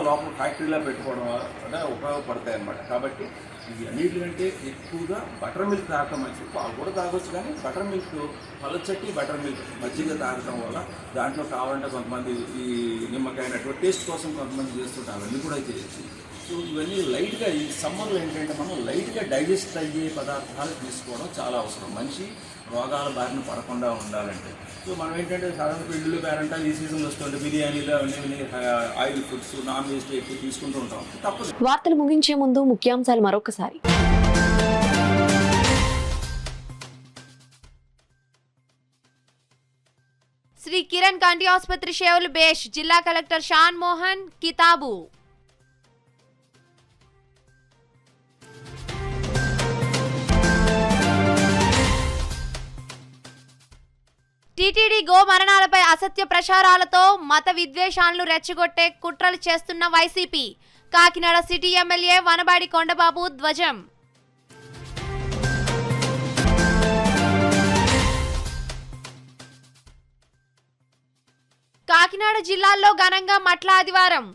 లోపల ఫ్యాక్టరీలో పెట్టుకోవడం వల్ల ఉపయోగపడతాయి అన్నమాట. కాబట్టి ఇవి అన్నిటికంటే ఎక్కువగా బటర్ మిల్క్ తాగటం మంచిది. పాలు కూడా తాగొచ్చు, కానీ బటర్ మిల్క్ పలచట్టి బటర్ మిల్క్ మజ్జిగ తాగటం వల్ల దాంట్లో కావాలంటే కొంతమంది ఈ నిమ్మకాయ అటువంటి టేస్ట్ కోసం కొంతమంది చేస్తుంటారు, అవన్నీ కూడా చేయొచ్చు. సో ఇవన్నీ లైట్గా ఈ సమ్మర్లో ఏంటంటే మనం లైట్గా డైజెస్ట్ అయ్యే పదార్థాలు తీసుకోవడం చాలా అవసరం మనిషి రోగాల బారిన పడకుండా ఉండాలంటే. సో మనం ఏంటంటే సాధారణ పెళ్ళిళ్ళు పేరంటాలు ఈ సీజన్ వస్తుంటే బిర్యానీలు అవన్నీ ఆయిల్ ఫుడ్స్ నాన్ వెజ్ ఎక్కువ తీసుకుంటూ ఉంటాం, తప్పదు. వార్తలు ముగించే ముందు ముఖ్యాంశాలు మరొకసారి. శ్రీ కిరణ్ కంటి ఆసుపత్రి సేవలు బేష్ జిల్లా కలెక్టర్ షాన్ మోహన్ కితాబు. టీటీడీ గో మరణాలపై అసత్య ప్రచారాలతో మత విద్వేషాలను రెచ్చగొట్టే కుట్రలు చేస్తున్న YCP. Kakinada city MLA Vanamadi Kondababu ధ్వజం. కాకినాడ జిల్లాలో ఘనంగా మట్ల ఆదివారం.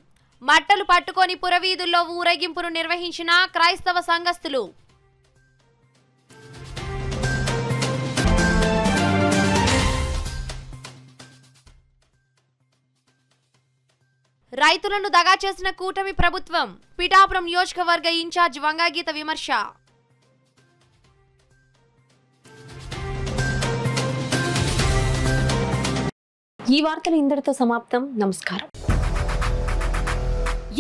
మట్టలు పట్టుకొని పురవీధుల్లో ఊరేగింపును నిర్వహించిన క్రైస్తవ సంఘస్థులు. రైతులను దగా చేసిన కూటమి ప్రభుత్వం. పిఠాపురం నియోజకవర్గ ఇన్ఛార్జ్ వంగాగీత విమర్శ. ఈ వార్తలు ఇంతటితో సమాప్తం. నమస్కారం.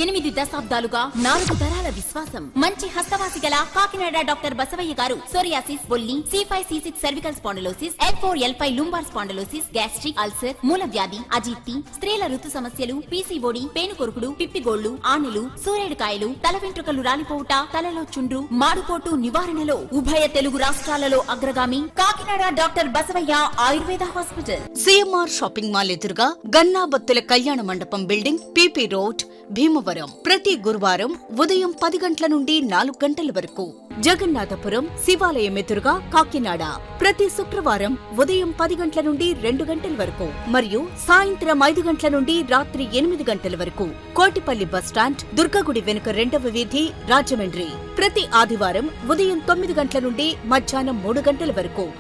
8 దశాబ్దాలుగా 4 తరాల విశ్వాసం. మంచి హస్తవాసి గల కాకినాడ డాక్టర్ బసవయ్య గారు సోరియాసిస్, బొల్లి, C5, C6 cervical spondylosis, L4, L5 lumbar spondylosis, gastric ulcer, మూల వ్యాధి, అజీర్తి, స్త్రీల ఋతు సమస్యలు, PCOD, పేనుకొరుకుడు, పిప్పిగోళ్లు, ఆనెలు, సూరేడుకాయలు, తల వెంట్రుకలు రాలిపోవుట, తలలో చుండ్రు, మాడుకోటు నివారణలో ఉభయ తెలుగు రాష్ట్రాలలో అగ్రగామి Kakinada doctor Basavaiah Ayurveda hospital. CMR shopping mall ఎదురుగా గన్నాబత్తుల కళ్యాణ మండపం బిల్డింగ్, PP రోడ్, భీమవరం. ప్రతి గురువారం ఉదయం 10 గంటల నుండి 4 గంటల వరకు. జగన్నాథపురం శివాలయం ఎదురుగా కాకినాడ. ప్రతి శుక్రవారం ఉదయం 10 గంటల నుండి 2 గంటల వరకు మరియు సాయంత్రం 5 గంటల నుండి రాత్రి 8 గంటల వరకు. కోటిపల్లి బస్టాండ్, దుర్గగుడి వెనుక 2వ వీధి, రాజమండ్రి. ప్రతి ఆదివారం ఉదయం 9 గంటల నుండి మధ్యాహ్నం 3 గంటల వరకు.